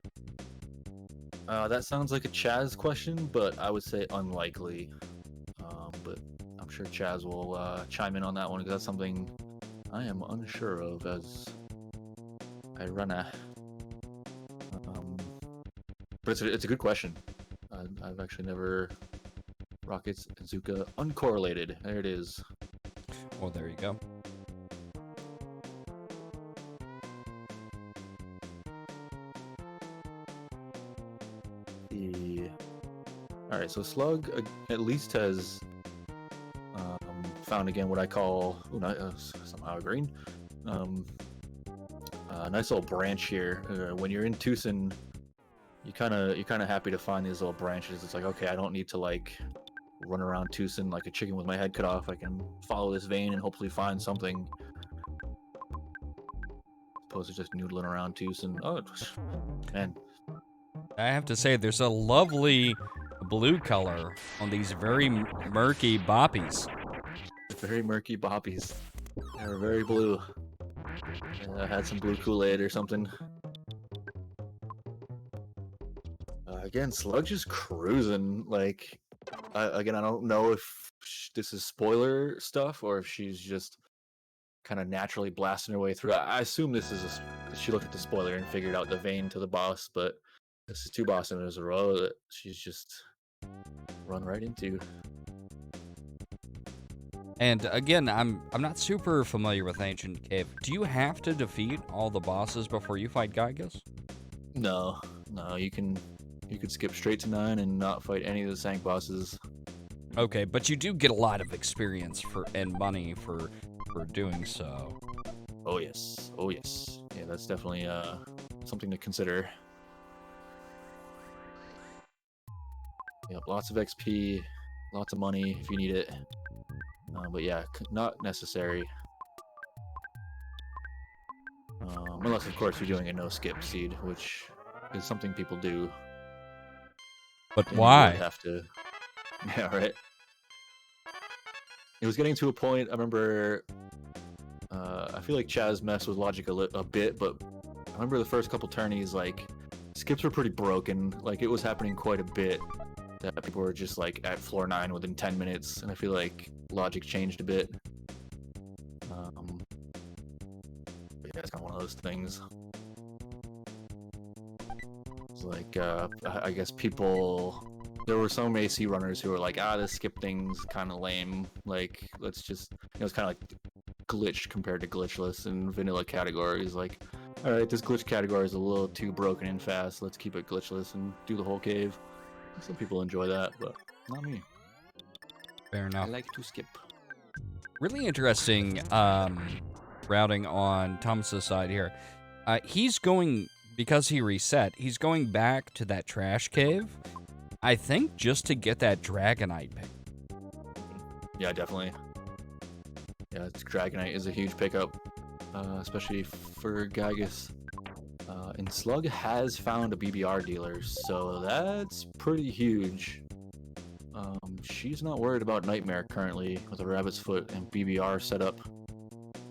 That sounds like a Chaz question, but I would say unlikely. But I'm sure Chaz will chime in on that one, because that's something I am unsure of as I run a... But it's a good question. I've actually never... Rockets, bazooka, uncorrelated. There it is. Well, there you go. Alright, so Slug at least has found again what I call somehow green. A nice little branch here. When you're in Tucson, you're kind of happy to find these little branches. It's like, okay, I don't need to like run around Tucson like a chicken with my head cut off. I can follow this vein and hopefully find something, opposed to just noodling around Tucson. Oh man, I have to say, there's a lovely blue color on these very murky boppies. very murky boppies. They're very blue. Had some blue Kool-Aid or something. Again, Slug just cruising. Like, again, I don't know if this is spoiler stuff or if she's just kind of naturally blasting her way through. I assume this is she looked at the spoiler and figured out the vein to the boss, but this is 2 bosses in a row that she's just run right into. And again, I'm not super familiar with Ancient Cave. Do you have to defeat all the bosses before you fight Gygas? No, you could skip straight to 9 and not fight any of the Sank bosses. Okay, but you do get a lot of experience and money for doing so. Oh yes. Yeah, that's definitely something to consider. Yep, lots of XP, lots of money if you need it. But yeah, not necessary. Unless, of course, you're doing a no-skip seed, which is something people do. But And why? You really have to. Yeah, right. It was getting to a point. I remember. I feel like Chaz messed with logic a bit, but I remember the first couple tourneys, like skips were pretty broken. Like it was happening quite a bit. That people were just like at floor 9 within 10 minutes, and I feel like logic changed a bit. Yeah, it's kind of one of those things. It's like I guess there were some AC runners who were like, this skip thing's kind of lame. Like let's just, it's kind of like glitch compared to glitchless in vanilla categories. Like, all right, this glitch category is a little too broken and fast. Let's keep it glitchless and do the whole cave. Some people enjoy that, but not me. Fair enough. I like to skip. Really interesting routing on Thomas's side here. He's going, because he reset, he's going back to that trash cave, I think just to get that Dragonite pick. Yeah, definitely. Yeah, Dragonite is a huge pickup, especially for Gygas. And Slug has found a BBR dealer, so that's pretty huge. She's not worried about Nightmare currently with a Rabbit's Foot and BBR set up.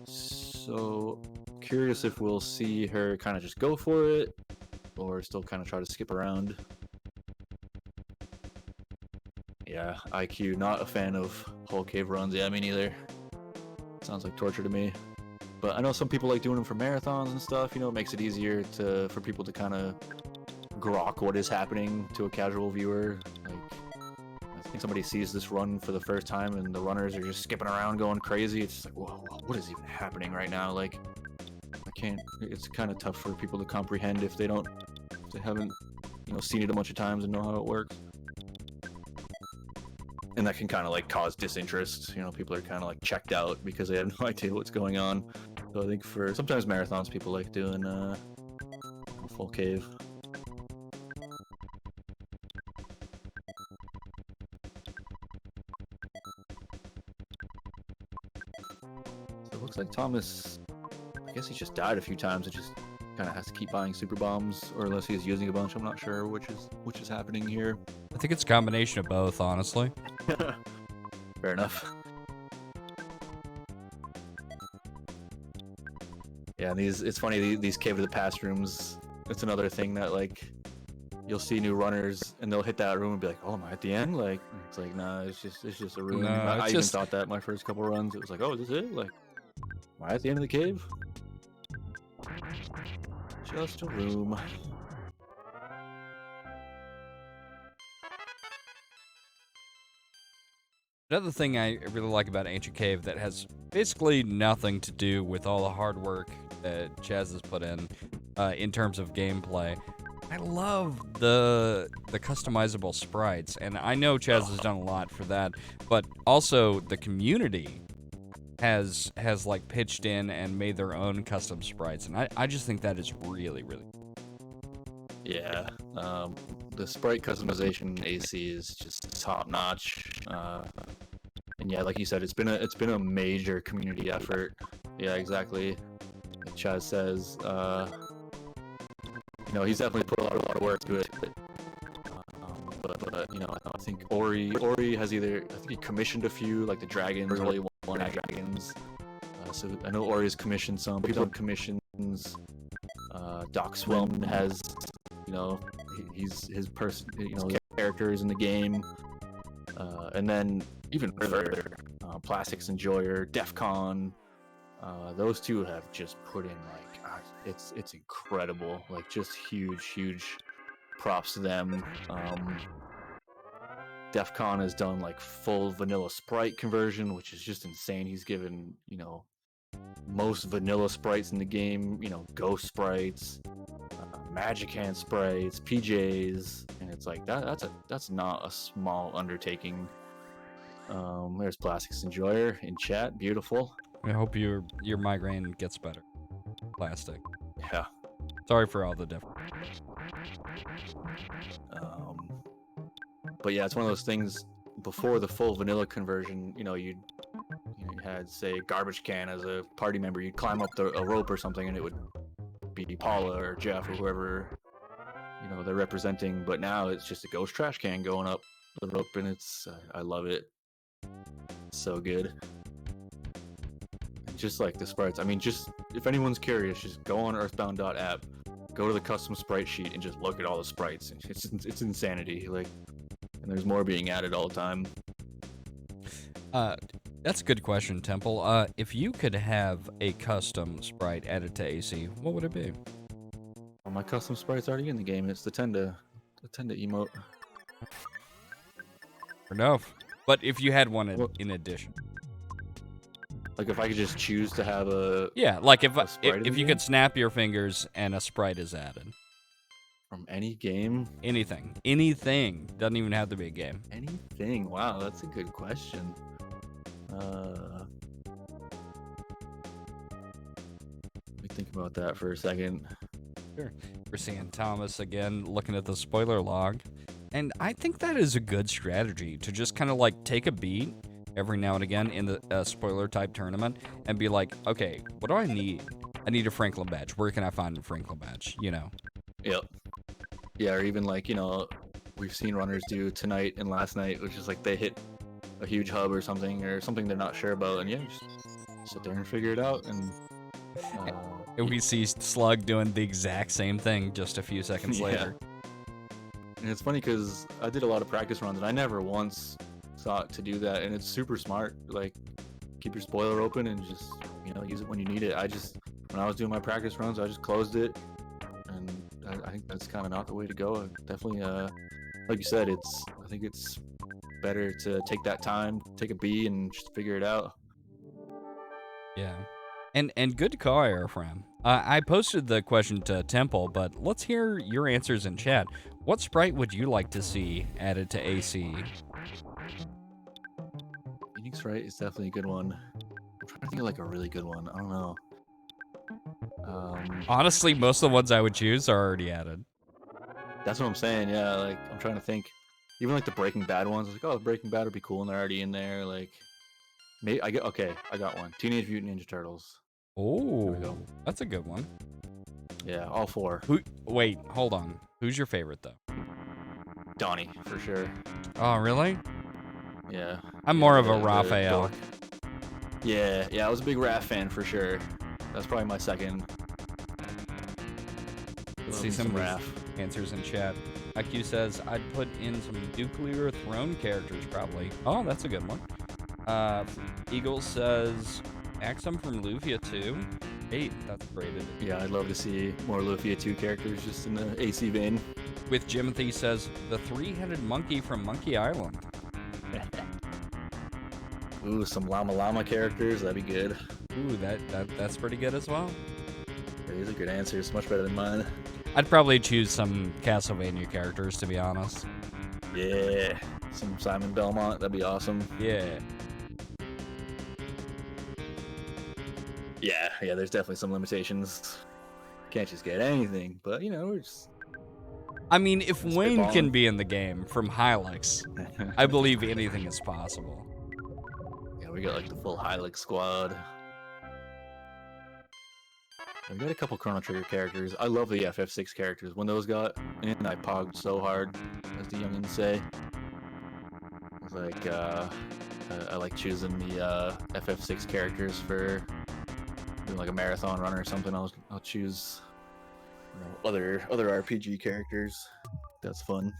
So, curious if we'll see her kind of just go for it, or still kind of try to skip around. Yeah, IQ, not a fan of whole cave runs. Yeah, me neither. Sounds like torture to me. But I know some people like doing them for marathons and stuff. It makes it easier for people to kind of grok what is happening to a casual viewer. Like, I think somebody sees this run for the first time and the runners are just skipping around going crazy. It's just like, whoa, what is even happening right now? Like, it's kind of tough for people to comprehend if they haven't, seen it a bunch of times and know how it works. And that can kind of like cause disinterest. People are kind of like checked out because they have no idea what's going on. So I think for sometimes marathons, people like doing a full cave. So it looks like Thomas, I guess he just died a few times. It just kind of has to keep buying super bombs, or unless he's using a bunch. I'm not sure which is happening here. I think it's a combination of both, honestly. Fair enough. Yeah, and it's funny, these Cave of the Past rooms, it's another thing that, like, you'll see new runners, and they'll hit that room and be like, oh, am I at the end? Like, it's like, nah, it's just a room. No, I even thought that my first couple runs. It was like, oh, is this it? Like, am I at the end of the cave? Just a room. Another thing I really like about Ancient Cave that has basically nothing to do with all the hard work that Chaz has put in terms of gameplay. I love the customizable sprites, and I know Chaz has done a lot for that, but also the community has like pitched in and made their own custom sprites, and I just think that is really, really cool. Yeah, the sprite customization AC is just top notch. And yeah, like you said, it's been a major community effort. Yeah, exactly. Like Chaz says, he's definitely put a lot of work to it. But I think Ori has I think he commissioned a few, like the dragons, only one dragons. So I know Ori has commissioned some. People have commissions. Doc Swellman has, he's his person, characters in the game. And then even further, Plastics Enjoyer, DEF CON, Those two have just put in like it's incredible. Like just huge props to them. DEFCON has done like full vanilla sprite conversion, which is just insane. He's given most vanilla sprites in the game, ghost sprites, magic hand sprites, PJs, and it's like that's not a small undertaking. There's Plastics Enjoyer in chat, beautiful. I hope your migraine gets better. Plastic. Yeah. Sorry for all the difference. But yeah, it's one of those things. Before the full vanilla conversion, you had, say, Garbage Can as a party member. You'd climb up a rope or something, and it would be Paula or Jeff or whoever they're representing. But now it's just a ghost trash can going up the rope, and I love it. It's so good. Just like the sprites. I mean, just if anyone's curious, just go on Earthbound.app, go to the custom sprite sheet, and just look at all the sprites. It's insanity. Like, and there's more being added all the time. That's a good question, Temple. If you could have a custom sprite added to AC, what would it be? Well, my custom sprite's already in the game. It's the Tenda emote. Enough. But if you had one in addition. Like if I could just choose to have a like if you game? could snap your fingers and a sprite is added from any game, anything doesn't even have to be a game. Anything. Wow, that's a good question. Let me think about that for a second. Sure. We're seeing Thomas again looking at the spoiler log, and I think that is a good strategy to just kind of like take a beat every now and again in the spoiler type tournament and be like, okay, what do I need? I need a Franklin badge. Where can I find a Franklin badge? Yep. Yeah, or even like, we've seen runners do tonight and last night, which is like they hit a huge hub or something they're not sure about, and just sit there and figure it out. And we see Slug doing the exact same thing just a few seconds later. And it's funny because I did a lot of practice runs and I never once thought to do that, and it's super smart. Like, keep your spoiler open and just use it when you need it. When I was doing my practice runs, I just closed it, and I think that's kind of not the way to go. Definitely, like you said, I think it's better to take that time, take a B, and just figure it out. Yeah, and good call, Airfram. I posted the question to Temple, but let's hear your answers in chat. What sprite would you like to see added to AC? Phoenix Wright is definitely a good one. I'm trying to think of like a really good one. I don't know. Honestly, most of the ones I would choose are already added. That's what I'm saying. Yeah, like I'm trying to think. Even like the Breaking Bad ones, like, oh, Breaking Bad would be cool, and they're already in there. Like, maybe I got one. Teenage Mutant Ninja Turtles. Oh, that's a good one. Yeah, all four. Wait, hold on. Who's your favorite though? Donnie, for sure. Oh, really? Yeah. I'm more of a Raphael. Yeah, I was a big Raph fan for sure. That's probably my second. Let's see some Raph answers in chat. IQ says, I'd put in some Nuclear Throne characters, probably. Oh, that's a good one. Eagle says, Axum from Lufia 2. 8, that's rated. Yeah, I'd love to see more Lufia 2 characters just in the AC vein. With Jimothy says, the 3-headed monkey from Monkey Island. Ooh, some Llama characters, that'd be good. Ooh, that's pretty good as well. These are good answers, much better than mine. I'd probably choose some Castlevania characters, to be honest. Yeah, some Simon Belmont, that'd be awesome. Yeah. Yeah, there's definitely some limitations. Can't just get anything, but we're just... I mean, if Wayne can be in the game from Hylix, I believe anything is possible. Yeah, we got like the full Hylix squad. We got a couple Chrono Trigger characters. I love the FF6 characters. When those got in, I pogged so hard, as the youngins say. It's like, I like choosing the FF6 characters for doing like a marathon run or something. I'll choose other RPG characters. That's fun.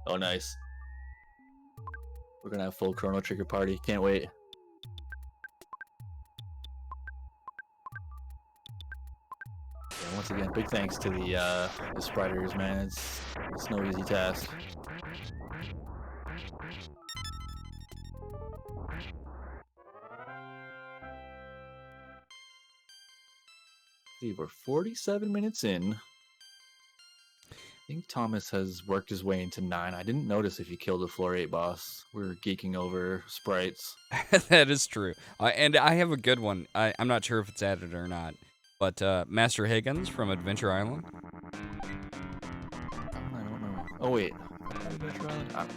Oh, nice. We're gonna have full Chrono Trigger party. Can't wait. Yeah, once again, big thanks to the spiders, man. It's no easy task. See, we're 47 minutes in. I think Thomas has worked his way into 9. I didn't notice if he killed the floor 8 boss. We were geeking over sprites. That is true. And I have a good one. I'm not sure if it's added or not. But Master Higgins from Adventure Island. I don't know. Oh, wait. Adventure Island?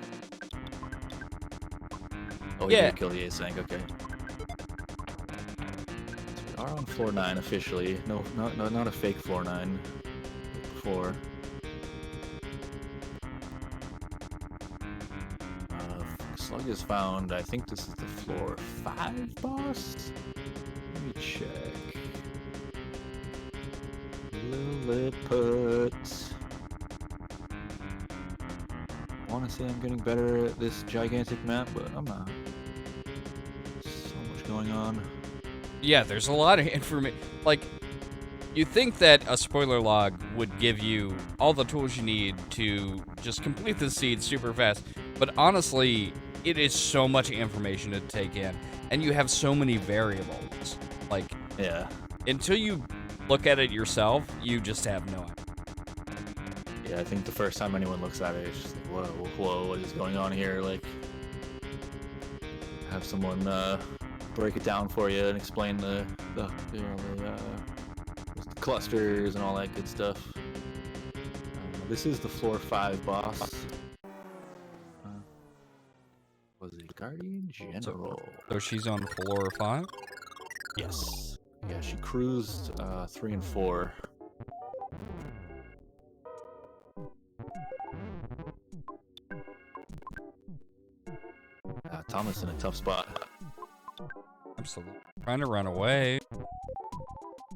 Oh, yeah. Did kill the async. Okay. So we are on floor 9 officially. No, not a fake floor 9. Before. Slug is found. I think this is the floor 5 boss. Let me check. Lilliput. I want to say I'm getting better at this gigantic map, but I'm not. So much going on. Yeah, there's a lot of information. Like, you think that a spoiler log would give you all the tools you need to just complete the seed super fast, but honestly, it is so much information to take in, and you have so many variables. Like, Yeah. until you look at it yourself, you just have no idea. Yeah, I think the first time anyone looks at it, it's just like, whoa, what is going on here? Like, have someone break it down for you and explain the clusters and all that good stuff. This is the floor 5 boss. Was it Guardian General? So she's on floor 5? Yes. Yeah, she cruised 3 and 4. Thomas in a tough spot. Absolutely. Trying to run away.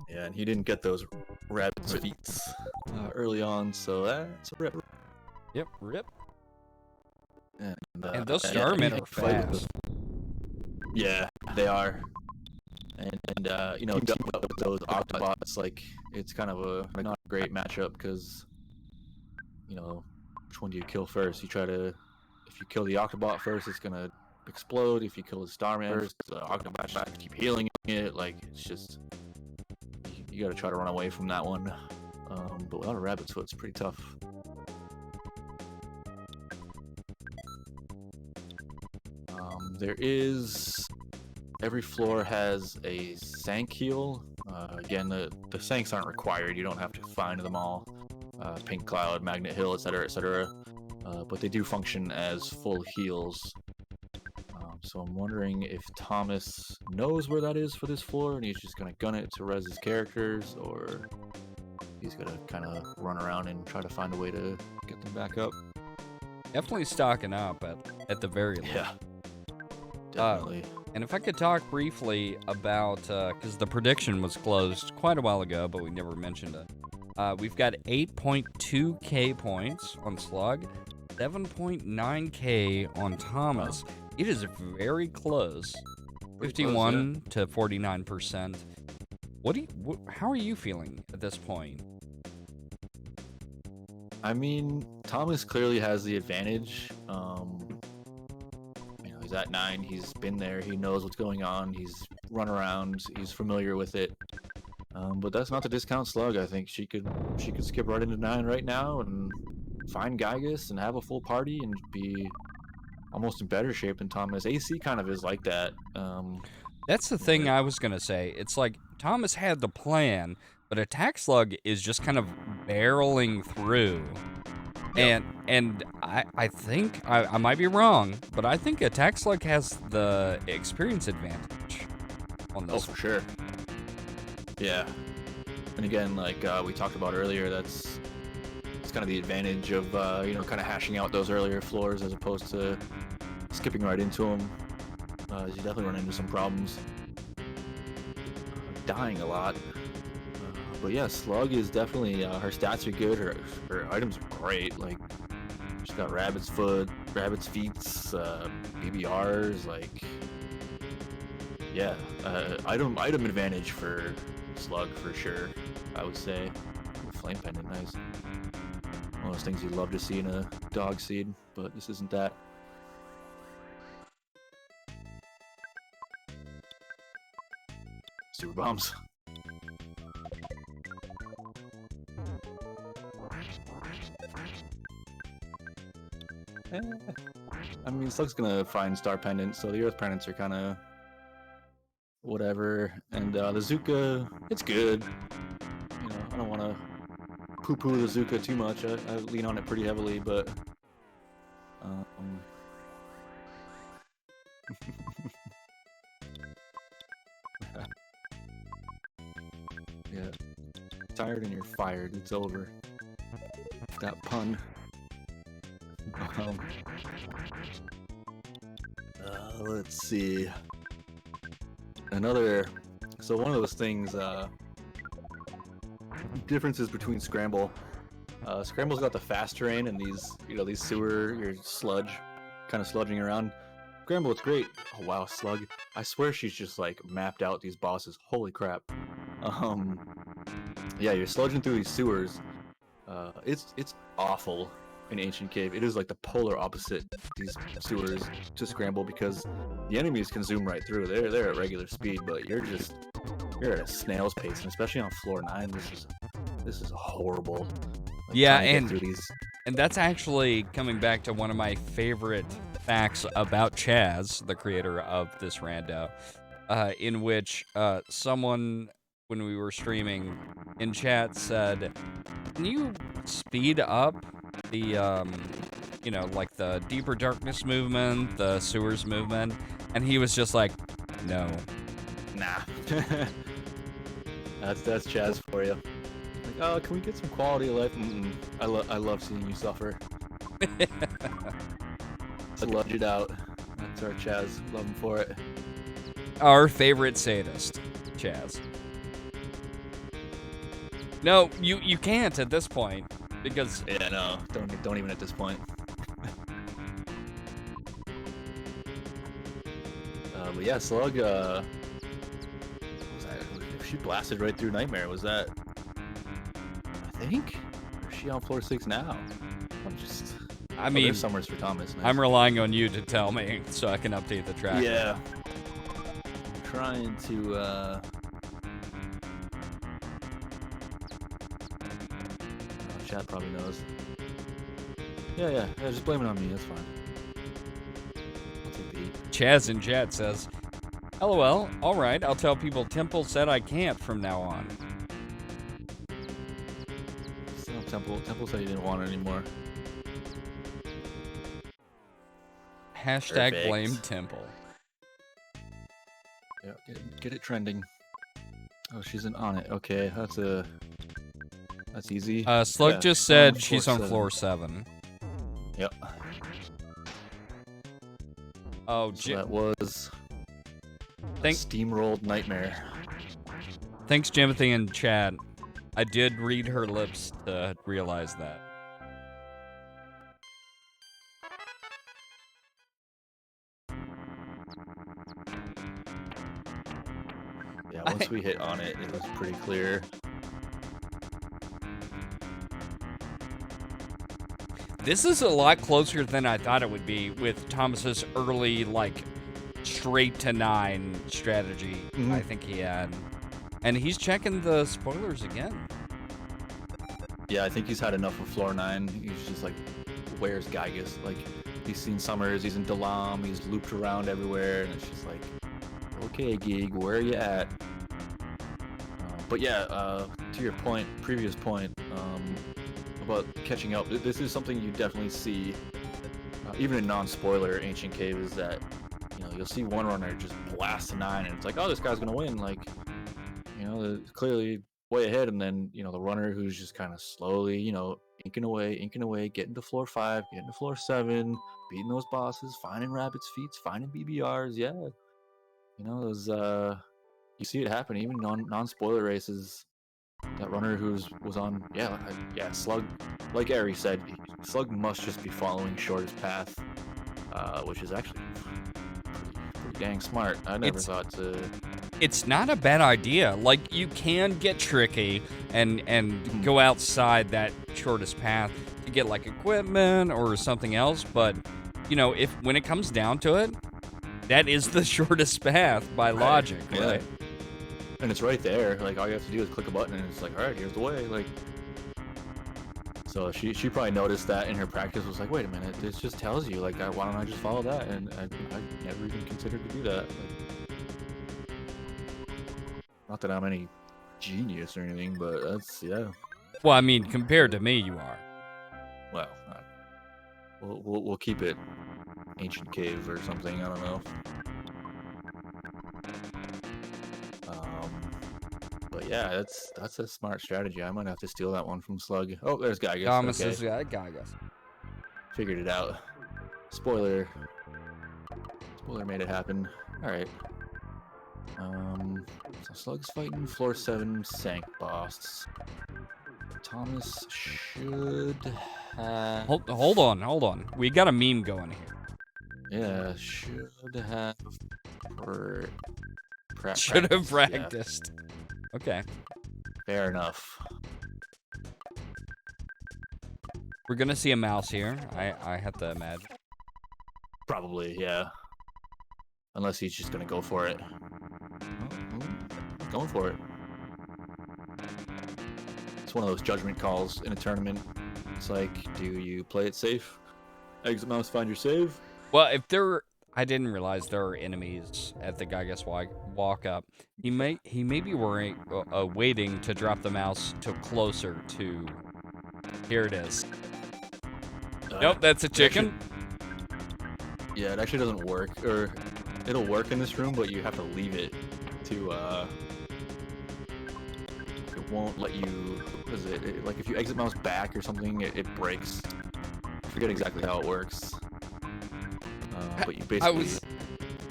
Yeah, and he didn't get those rabbit's feet early on, so that's a rip. Yep, rip. And those Starmen are fast. Yeah, they are. And you know, teaming up with those Octobots, like, it's kind of a not a great matchup because, you know, which one do you kill first? You try to, if you kill the Octobot first, it's gonna explode. If you kill the Starman first, the Octobot keep healing it. Like, it's just, you gotta try to run away from that one. But without a rabbit's foot, it's pretty tough. There is, every floor has a Sank heal. Again, the Sanks aren't required. You don't have to find them all. Pink Cloud, Magnet Hill, etc., etc. But they do function as full heals. So I'm wondering if Thomas knows where that is for this floor, and he's just gonna gun it to res his characters, or he's gonna kind of run around and try to find a way to get them back up. Definitely stocking up at the very least. Yeah. Definitely. And if I could talk briefly about, because the prediction was closed quite a while ago, but we never mentioned it. We've got 8.2k points on Slug, 7.9k on Thomas. It is very close, 51 to 49%. How are you feeling at this point? I mean, Thomas clearly has the advantage. He's at 9. He's been there. He knows what's going on. He's run around. He's familiar with it. But that's not to discount Slug. I think she could skip right into 9 right now and find Gygus and have a full party and be almost in better shape than Thomas. AC kind of is like that. That's the thing I was gonna say. It's like Thomas had the plan, but Attack Slug is just kind of barreling through. Yep. And I think, I might be wrong, but I think Attack Slug has the experience advantage on this. Oh, for sure. Yeah. And again, like we talked about earlier, it's kind of the advantage of, kind of hashing out those earlier floors as opposed to skipping right into them. You definitely run into some problems. Dying a lot. But yeah, Slug is definitely, her stats are good, her items are great, like, she's got Rabbit's Foot, rabbit's feets, BBRs, like, yeah, item advantage for Slug for sure, I would say. Flame pendant, nice. One of those things you love to see in a dog seed, but this isn't that. Super bombs. I mean, Slug's gonna find Star Pendant, so the Earth Pendants are kind of whatever. And the Zuka, it's good. You know, I don't want to poo-poo the Zuka too much. I lean on it pretty heavily, but yeah, tired and you're fired. It's over. That pun. Let's see. So one of those things, differences between Scramble. Scramble's got the fast terrain and these sewer, your sludge, kind of sludging around. Scramble, it's great. Oh wow, Slug. I swear she's just like mapped out these bosses. Holy crap. Yeah, you're sludging through these sewers. It's awful in Ancient Cave. It is like the polar opposite, these sewers, to Scramble, because the enemies can zoom right through. They're at regular speed, but you're at a snail's pace, and especially on floor 9, this is horrible. Like, yeah, and that's actually coming back to one of my favorite facts about Chaz, the creator of this rando, in which someone, when we were streaming in chat, said, "Can you speed up the like the Deeper Darkness movement, the sewers movement?" And he was just like, "No, nah." That's Chaz for you. Like, oh, can we get some quality of life? I love seeing you suffer. Sludge it out. That's our Chaz. Love him for it. Our favorite sadist, Chaz. No, you can't at this point, because... Yeah, no, don't even at this point. But yeah, Slug, what was that? She blasted right through Nightmare, was that... I think? Or is she on floor 6 now? I mean... there's Summers for Thomas. Nice. I'm relying on you to tell me, so I can update the track. Yeah. I'm trying to, Chat probably knows. Yeah, just blame it on me, that's fine. I'll take the heat. Chaz in chat says, "LOL, alright, I'll tell people Temple said I can't from now on." Still Temple said he didn't want it anymore. Hashtag Perfect. blame Temple. Yeah, get it trending. Oh, she's on it. Okay, that's easy. Slug just said she's on floor 7. Yep. Oh, so that was a steamrolled Nightmare. Thanks, Jimothy in chat. I did read her lips to realize that. Yeah, once we hit on it, it was pretty clear. This is a lot closer than I thought it would be with Thomas's early, like, straight to 9 strategy I think he had. And he's checking the spoilers again. Yeah, I think he's had enough of floor 9. He's just like, where's Gygus? Like, he's seen Summers, he's in Dalam, he's looped around everywhere, and it's just like, okay, Gig, where are you at? But yeah, to your previous point, about catching up, this is something you definitely see, even in non-spoiler Ancient Cave, is that, you'll see one runner just blast a 9, and it's like, oh, this guy's gonna win, like, clearly way ahead, and then, the runner who's just kind of slowly, inking away, getting to floor 5, getting to floor 7, beating those bosses, finding rabbit's feet, finding BBRs, yeah. Those, you see it happen, even non-spoiler races. That runner was on, Slug, like Ari said, Slug must just be following shortest path. which is actually pretty dang smart. I never thought to. It's not a bad idea. Like, you can get tricky and go outside that shortest path to get like equipment or something else, but you know, if when it comes down to it, that is the shortest path by logic, right? And it's right there. Like, all you have to do is click a button, and it's like, all right, here's the way. Like, so she probably noticed that in her practice. Was like, wait a minute, this just tells you. Like, why don't I just follow that? And I never even considered to do that. Like, not that I'm any genius or anything, but that's Well, I mean, compared to me, you are. Well, we'll keep it ancient cave or something. I don't know. But yeah, that's a smart strategy. I might have to steal that one from Slug. Oh, there's Gygus. Thomas okay. is Gygus. Figured it out. Spoiler made it happen. All right. So Slug's fighting floor 7 Sank boss. Thomas should have. Hold on. We got a meme going here. Yeah, should have. Should have practiced. Yeah. Okay. Fair enough. We're gonna see a mouse here. I have to imagine. Probably, yeah. Unless he's just gonna go for it. Going for it. It's one of those judgment calls in a tournament. It's like, do you play it safe? Exit mouse, find your save. Well, if I didn't realize there are enemies at the Gygus walk up. He may be waiting to drop the mouse to closer to. Here it is. Nope, that's a chicken. It actually doesn't work, or it'll work in this room, but you have to leave it to. It won't let you. What is it? Like if you exit mouse back or something, it breaks. I forget exactly how it works. But you basically.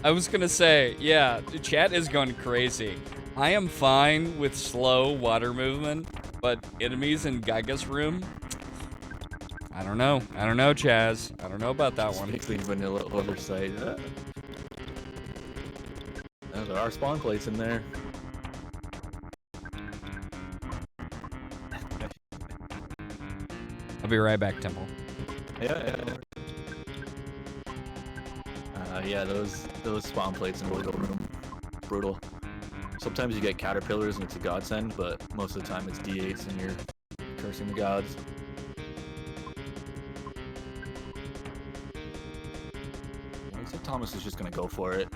I was gonna say, yeah, the chat is going crazy. I am fine with slow water movement, but enemies in Gygus room, I don't know, Chaz. I don't know about that one. Basically vanilla oversight. There are spawn plates in there. I'll be right back, Temple. Yeah, those spawn plates in the wiggle room, brutal. Sometimes you get caterpillars and it's a godsend, but most of the time it's D8s and you're cursing the gods. Looks like Thomas is just gonna go for it.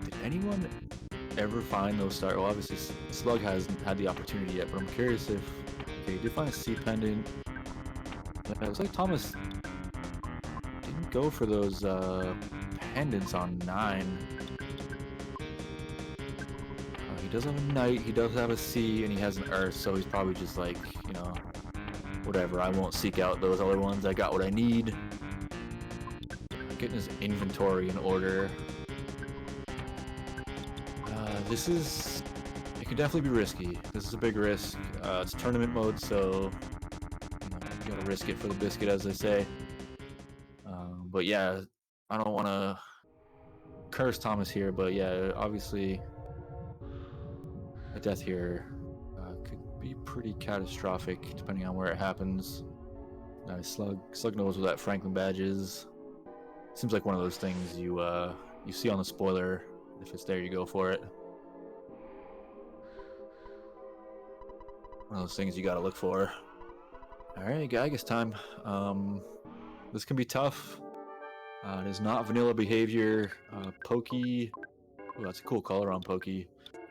Did anyone ever find those stars? Well, obviously Slug hasn't had the opportunity yet, but I'm curious if. Okay, you did find a C pendant. It looks like Thomas didn't go for those pendants on 9. He does have a knight, he does have a C, and he has an earth, so he's probably just like, you know, whatever, I won't seek out those other ones, I got what I need. I'm getting his inventory in order. It could definitely be risky. This is a big risk. It's tournament mode, so you gotta risk it for the biscuit, as they say. But yeah, I don't want to curse Thomas here, but yeah, obviously a death here could be pretty catastrophic depending on where it happens. Slug knows what that Franklin badge is. Seems like one of those things you see on the spoiler. If it's there, you go for it. One of those things you gotta look for. Alright, Gygus time. This can be tough. It is not vanilla behavior. Pokey. Oh, that's a cool color on Pokey.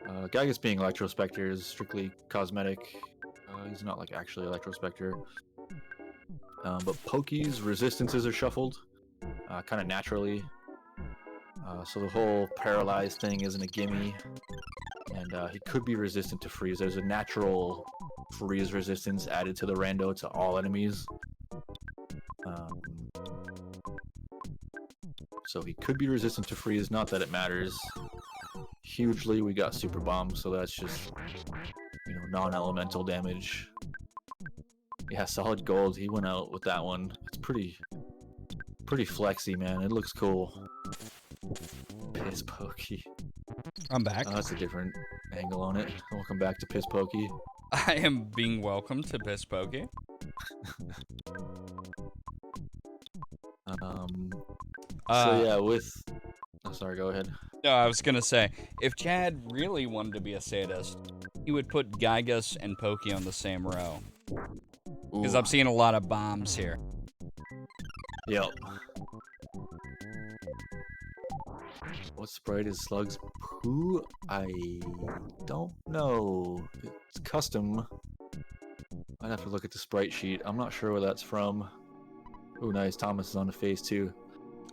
Gygus being Electrospectre is strictly cosmetic. He's not like actually Electrospectre. But Pokey's resistances are shuffled kind of naturally. So the whole paralyzed thing isn't a gimme. And he could be resistant to freeze. There's a natural freeze resistance added to the rando to all enemies. So he could be resistant to freeze, not that it matters hugely. We got super bomb, so that's just, non-elemental damage. Yeah, solid gold. He went out with that one. pretty flexy, man. It looks cool. Piss Pokey. I'm back. Oh, that's a different angle on it. Welcome back to Piss Pokey. I am being welcomed to Piss Pokey. So yeah, with... Oh, sorry, go ahead. No, I was gonna say, if Chad really wanted to be a sadist, he would put Gygus and Pokey on the same row. Because I'm seeing a lot of bombs here. Yep. What sprite is Slug's poo? I don't know. It's custom. I'd have to look at the sprite sheet. I'm not sure where that's from. Ooh, nice. Thomas is on the face too.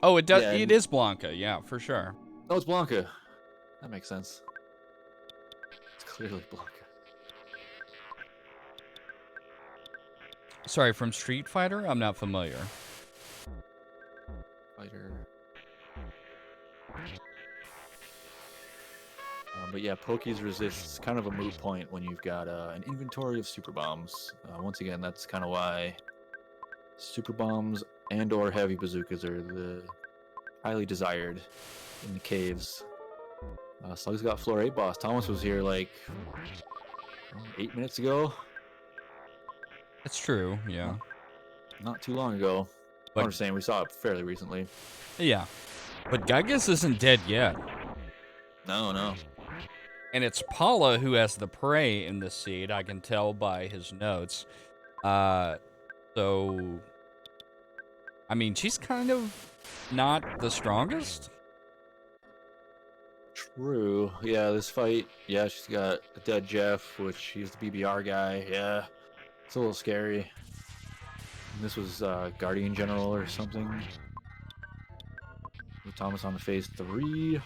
Oh, it does. Yeah, It is Blanca, yeah, for sure. Oh, it's Blanca. That makes sense. It's clearly Blanca. Sorry, from Street Fighter? I'm not familiar. Fighter. But yeah, Pokey's resist is kind of a moot point when you've got an inventory of super bombs. Once again, that's kind of why super bombs and or heavy bazookas are the highly desired in the caves. Slug's got floor 8 boss. Thomas was here like 8 minutes ago. It's true, yeah. Not too long ago. But, I'm just saying we saw it fairly recently. Yeah. But Gygus isn't dead yet. No. And it's Paula who has the prey in this seed, I can tell by his notes. So... I mean, she's kind of not the strongest. True. Yeah, this fight, yeah, she's got a dead Jeff, which he's the BBR guy. Yeah, it's a little scary. And this was Guardian General or something. With Thomas on the phase 3.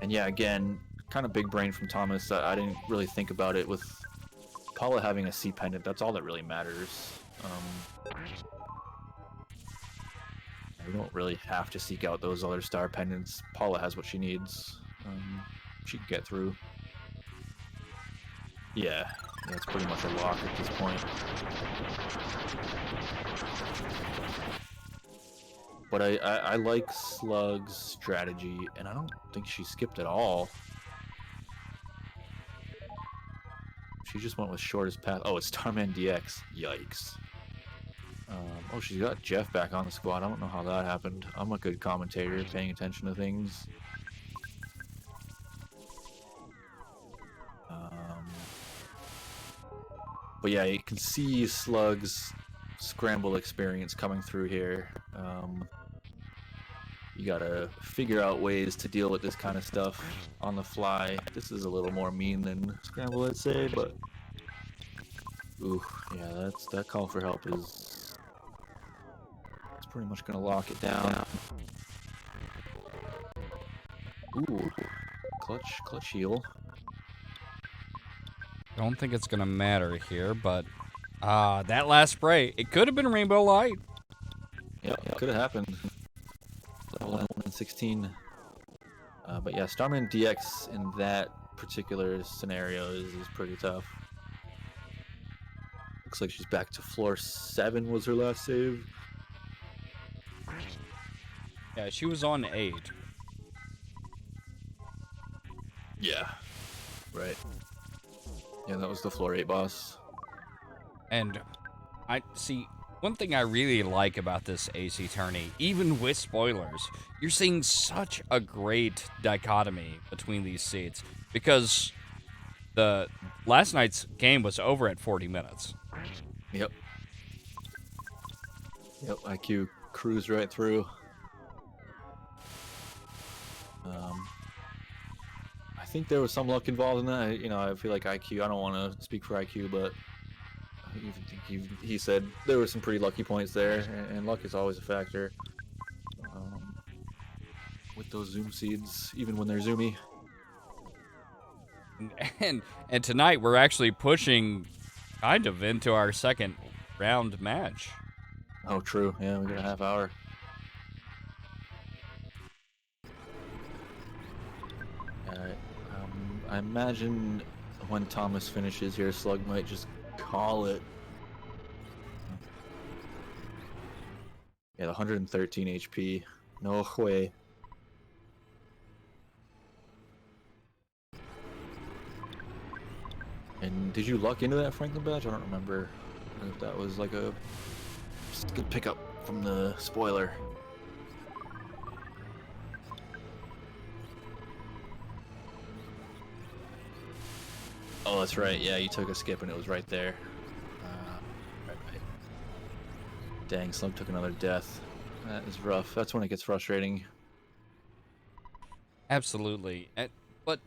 And yeah, again, kind of big brain from Thomas. I didn't really think about it with Paula having a C pendant. That's all that really matters. We don't really have to seek out those other star pendants. Paula has what she needs. She can get through. Yeah, that's pretty much a lock at this point. But I like Slug's strategy, and I don't think she skipped at all. She just went with shortest path. Oh, it's Starman DX. Yikes. Oh, she's got Jeff back on the squad. I don't know how that happened. I'm a good commentator, paying attention to things. But yeah, you can see Slug's scramble experience coming through here. You gotta figure out ways to deal with this kind of stuff on the fly. This is a little more mean than scramble, I'd say, but... Ooh, yeah, that call for help is... It's pretty much gonna lock it down. Ooh, clutch heal. Don't think it's gonna matter here, but that last spray, it could have been Rainbow Light. Yep, it could have happened. Level 16. But yeah, Starman DX in that particular scenario is pretty tough. Looks like she's back to floor 7 was her last save. Yeah, she was on 8. Yeah, right. Yeah, that was the floor 8 boss. And I see, one thing I really like about this AC tourney, even with spoilers, you're seeing such a great dichotomy between these seeds, because the last night's game was over at 40 minutes. Yep, IQ cruised right through. I think there was some luck involved in that. You know, I feel like IQ, I don't want to speak for IQ, but I even think he said there were some pretty lucky points there, and luck is always a factor. With those zoom seeds, even when they're zoomy. And tonight we're actually pushing kind of into our second round match. Oh, true. Yeah, we got a half hour. Alright. I imagine when Thomas finishes here, Slug might just call it Yeah, 113 HP. No way. And did you luck into that Franklin badge? I don't remember if that was like a good pickup from the spoiler. Oh, that's right. Yeah, you took a skip and it was right there. Right. Dang, Slug took another death. That is rough. That's when it gets frustrating. Absolutely. But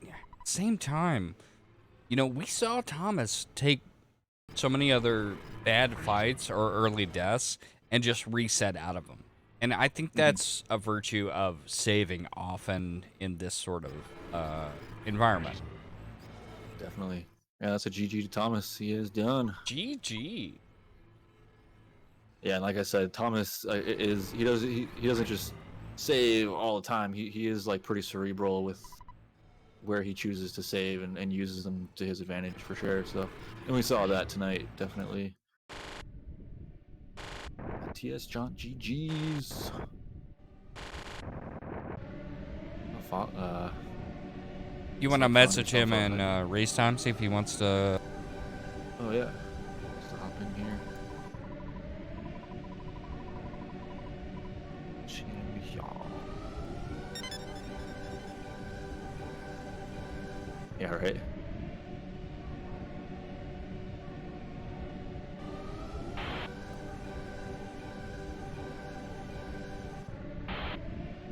same time, you know, we saw Thomas take so many other bad fights or early deaths and just reset out of them. And I think that's a virtue of saving often in this sort of environment. Definitely. Yeah, that's a GG to Thomas. He is done. GG. Yeah, and like I said, Thomas he doesn't just save all the time. He is like pretty cerebral with where he chooses to save and uses them to his advantage for sure. So, and we saw that tonight, definitely. tsjonte GG's. You want to message him in race time, see if he wants to. Oh yeah, just hop in here. Yeah, right.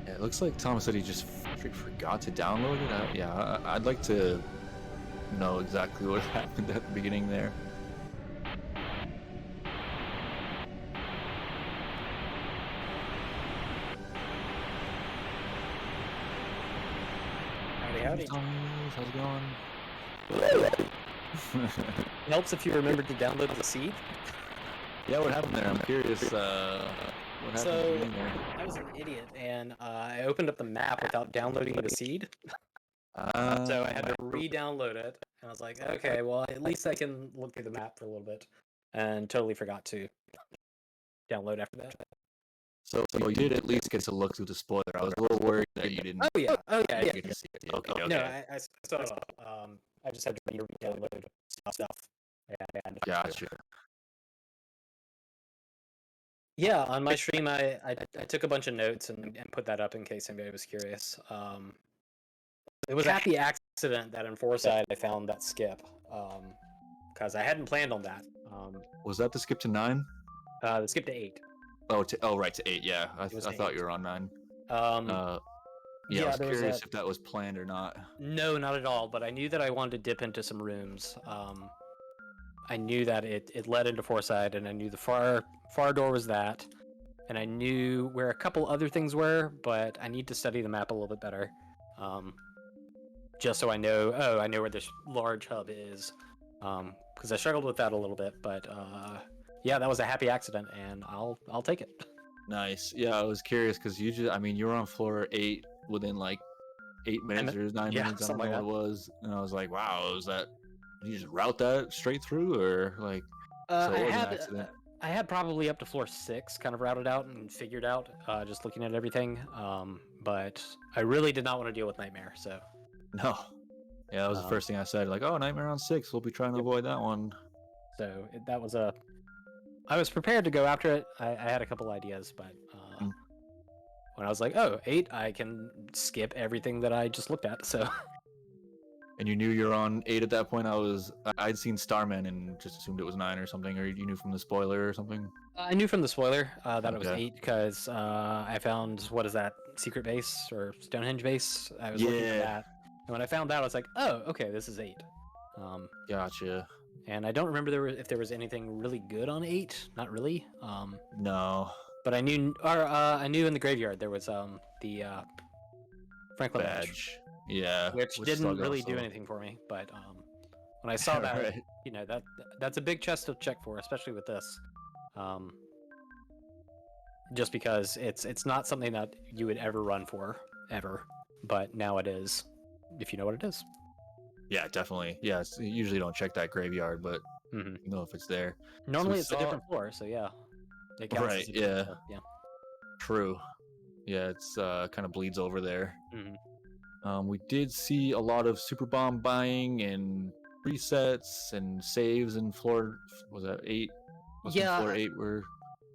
Yeah, it looks like Thomas said he just forgot to download it. Yeah, I'd like to know exactly what happened at the beginning there. Howdy. Thomas, how's it going? It helps if you remembered to download the seed. Yeah, what happened there? I'm curious. What happened at the beginning there? I was an idiot, and I opened up the map without downloading the seed. So I had to re-download it, and I was like, okay, well, at least I can look through the map for a little bit, and totally forgot to download after that. So you did at least get to look through the spoiler. I was a little worried that you didn't. Oh yeah. Okay. No, I saw it all. I just had to re-download stuff. And, Gotcha. Yeah, on my stream, I took a bunch of notes and put that up in case anybody was curious. It was a happy accident that in Foresight I found that skip, because I hadn't planned on that. Was that the skip to 9? The skip to 8. Oh, right, to 8. Yeah, I thought you were on 9. Yeah, I was curious if that was planned or not. No, not at all. But I knew that I wanted to dip into some rooms. I knew that it led into Foresight, and I knew the far door was that, and I knew where a couple other things were, but I need to study the map a little bit better, just so I know. Oh, I know where this large hub is, because I struggled with that a little bit. But yeah, that was a happy accident, and I'll take it. Nice. Yeah, I was curious because usually, I mean, you were on floor 8 within like 8 minutes or 9 minutes. I don't know what it was, and I was like, wow, was that? Did you just route that straight through, or like? So it was an accident. I had probably up to floor 6 kind of routed out and figured out, just looking at everything. But I really did not want to deal with Nightmare, so. No. Yeah, that was the first thing I said. Like, oh, Nightmare on 6. We'll be trying to avoid that one. So that was a. I was prepared to go after it. I had a couple ideas, but when I was like, oh, 8, I can skip everything that I just looked at. So. And you knew you were on 8 at that point. I'd seen Starman and just assumed it was 9 or something, or you knew from the spoiler or something. I knew from the spoiler that it was 8 because I found, what is that, secret base or Stonehenge base? I was looking for that, and when I found that, I was like, oh, okay, this is 8. Gotcha. And I don't remember if there was anything really good on 8. Not really. No. But I knew, I knew in the graveyard there was the Franklin badge. Yeah, which didn't really do anything for me, but when I saw that, right. you know, that's a big chest to check for, especially with this, just because it's not something that you would ever run for ever, but now it is, if you know what it is. Yeah, definitely. Yeah, you usually don't check that graveyard, but you know if it's there. Normally it's a different floor, so yeah. Right. Yeah. Yeah. True. Yeah, it's kind of bleeds over there. Mhm. We did see a lot of super bomb buying and resets and saves in floor. Was that 8? Must have been floor Yeah, 8. Were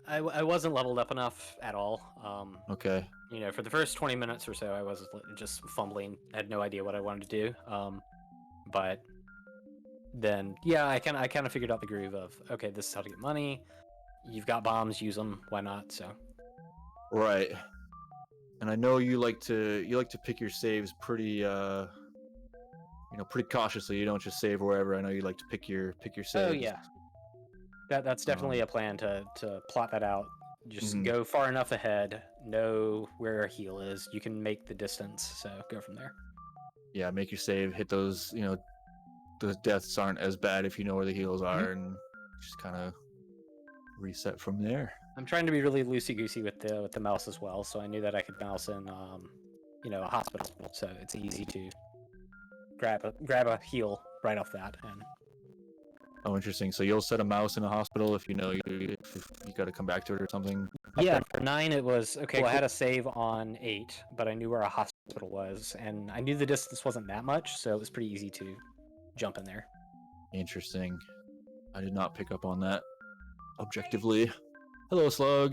I wasn't leveled up enough at all. okay. You know, for the first 20 minutes or so, I was just fumbling. I had no idea what I wanted to do. But then, yeah, I kind of figured out the groove of, okay, this is how to get money. You've got bombs, use them. Why not? So. Right. And I know you like to pick your saves pretty pretty cautiously. You don't just save wherever. I know you like to pick your saves. Oh yeah, that's definitely a plan to plot that out. Just go far enough ahead, know where a heal is. You can make the distance, so go from there. Yeah, make your save. Hit those. The deaths aren't as bad if you know where the heals are, and just kind of reset from there. I'm trying to be really loosey goosey with the mouse as well, so I knew that I could mouse in, a hospital, so it's easy to grab a heal right off that. And Oh, interesting. So you'll set a mouse in a hospital if you know if you got to come back to it or something. yeah, for 9 it was okay. Well, I had a save on 8, but I knew where a hospital was, and I knew the distance wasn't that much, so it was pretty easy to jump in there. Interesting. I did not pick up on that objectively. Hello, Slug.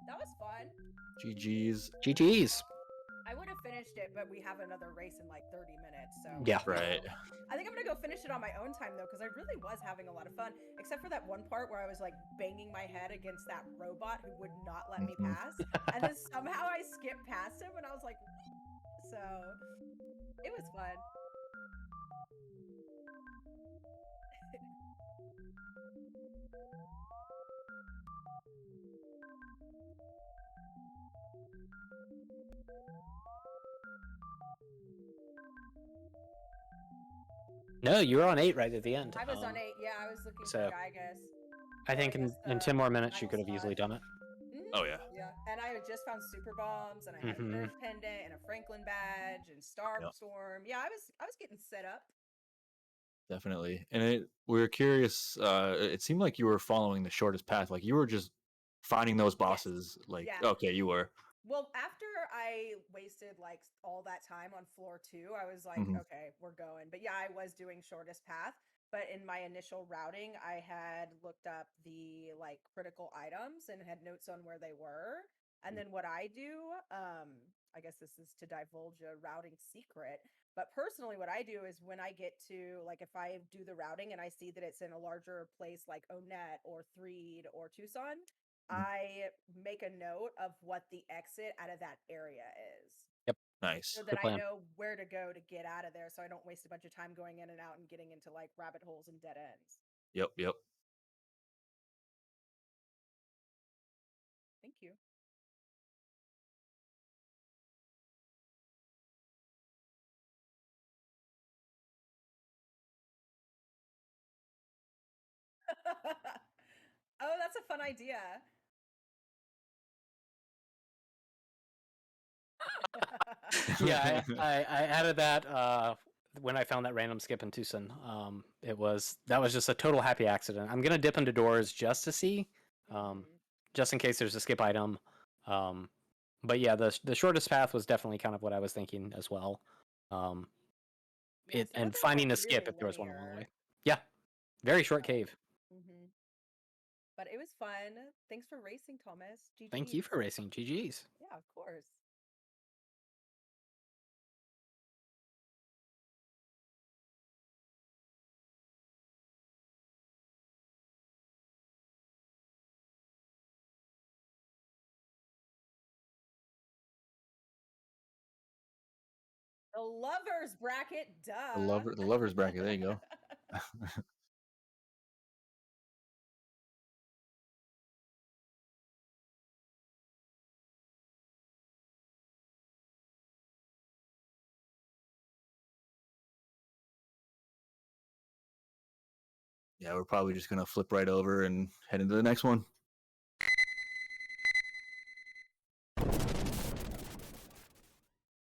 That was fun. GG's. GG's. I would have finished it, but we have another race in like 30 minutes, so Yeah. Right. I think I'm gonna go finish it on my own time though, because I really was having a lot of fun, except for that one part where I was like banging my head against that robot who would not let me pass, and then somehow I skipped past him, and I was like, so it was fun. No, you were on 8 right at the end. I was on 8. Yeah, I was looking so- for Gygas. I think in 10 more minutes you could have easily done it. Oh yeah. Yeah, and I had just found super bombs, and I had an Earth pendant and a Franklin badge and Starstorm. Yeah, I was getting set up. Definitely. And we were curious. It seemed like you were following the shortest path. Like you were just finding those bosses. Like okay, you were. Well, after I wasted like all that time on floor 2, I was like, okay, we're going. But yeah, I was doing shortest path. But in my initial routing, I had looked up the like critical items and had notes on where they were. And then what I do, I guess this is to divulge a routing secret. But personally, what I do is when I get to like if I do the routing and I see that it's in a larger place like Onet or Threed or Tucson, I make a note of what the exit out of that area is. Yep. Nice. So that I know where to go to get out of there, so I don't waste a bunch of time going in and out and getting into like rabbit holes and dead ends. Yep. Thank you. Oh, that's a fun idea. Yeah, I added that when I found that random skip in Tucson. That was just a total happy accident. I'm gonna dip into doors just to see, just in case there's a skip item. But yeah, the shortest path was definitely kind of what I was thinking as well. And finding a skip if there was one along the way. Yeah, very short cave. But it was fun. Thanks for racing, Thomas. GG's. Thank you for racing. GG's. Yeah, of course. The lovers bracket, duh. The lovers bracket. There you go. Yeah, we're probably just gonna flip right over and head into the next one.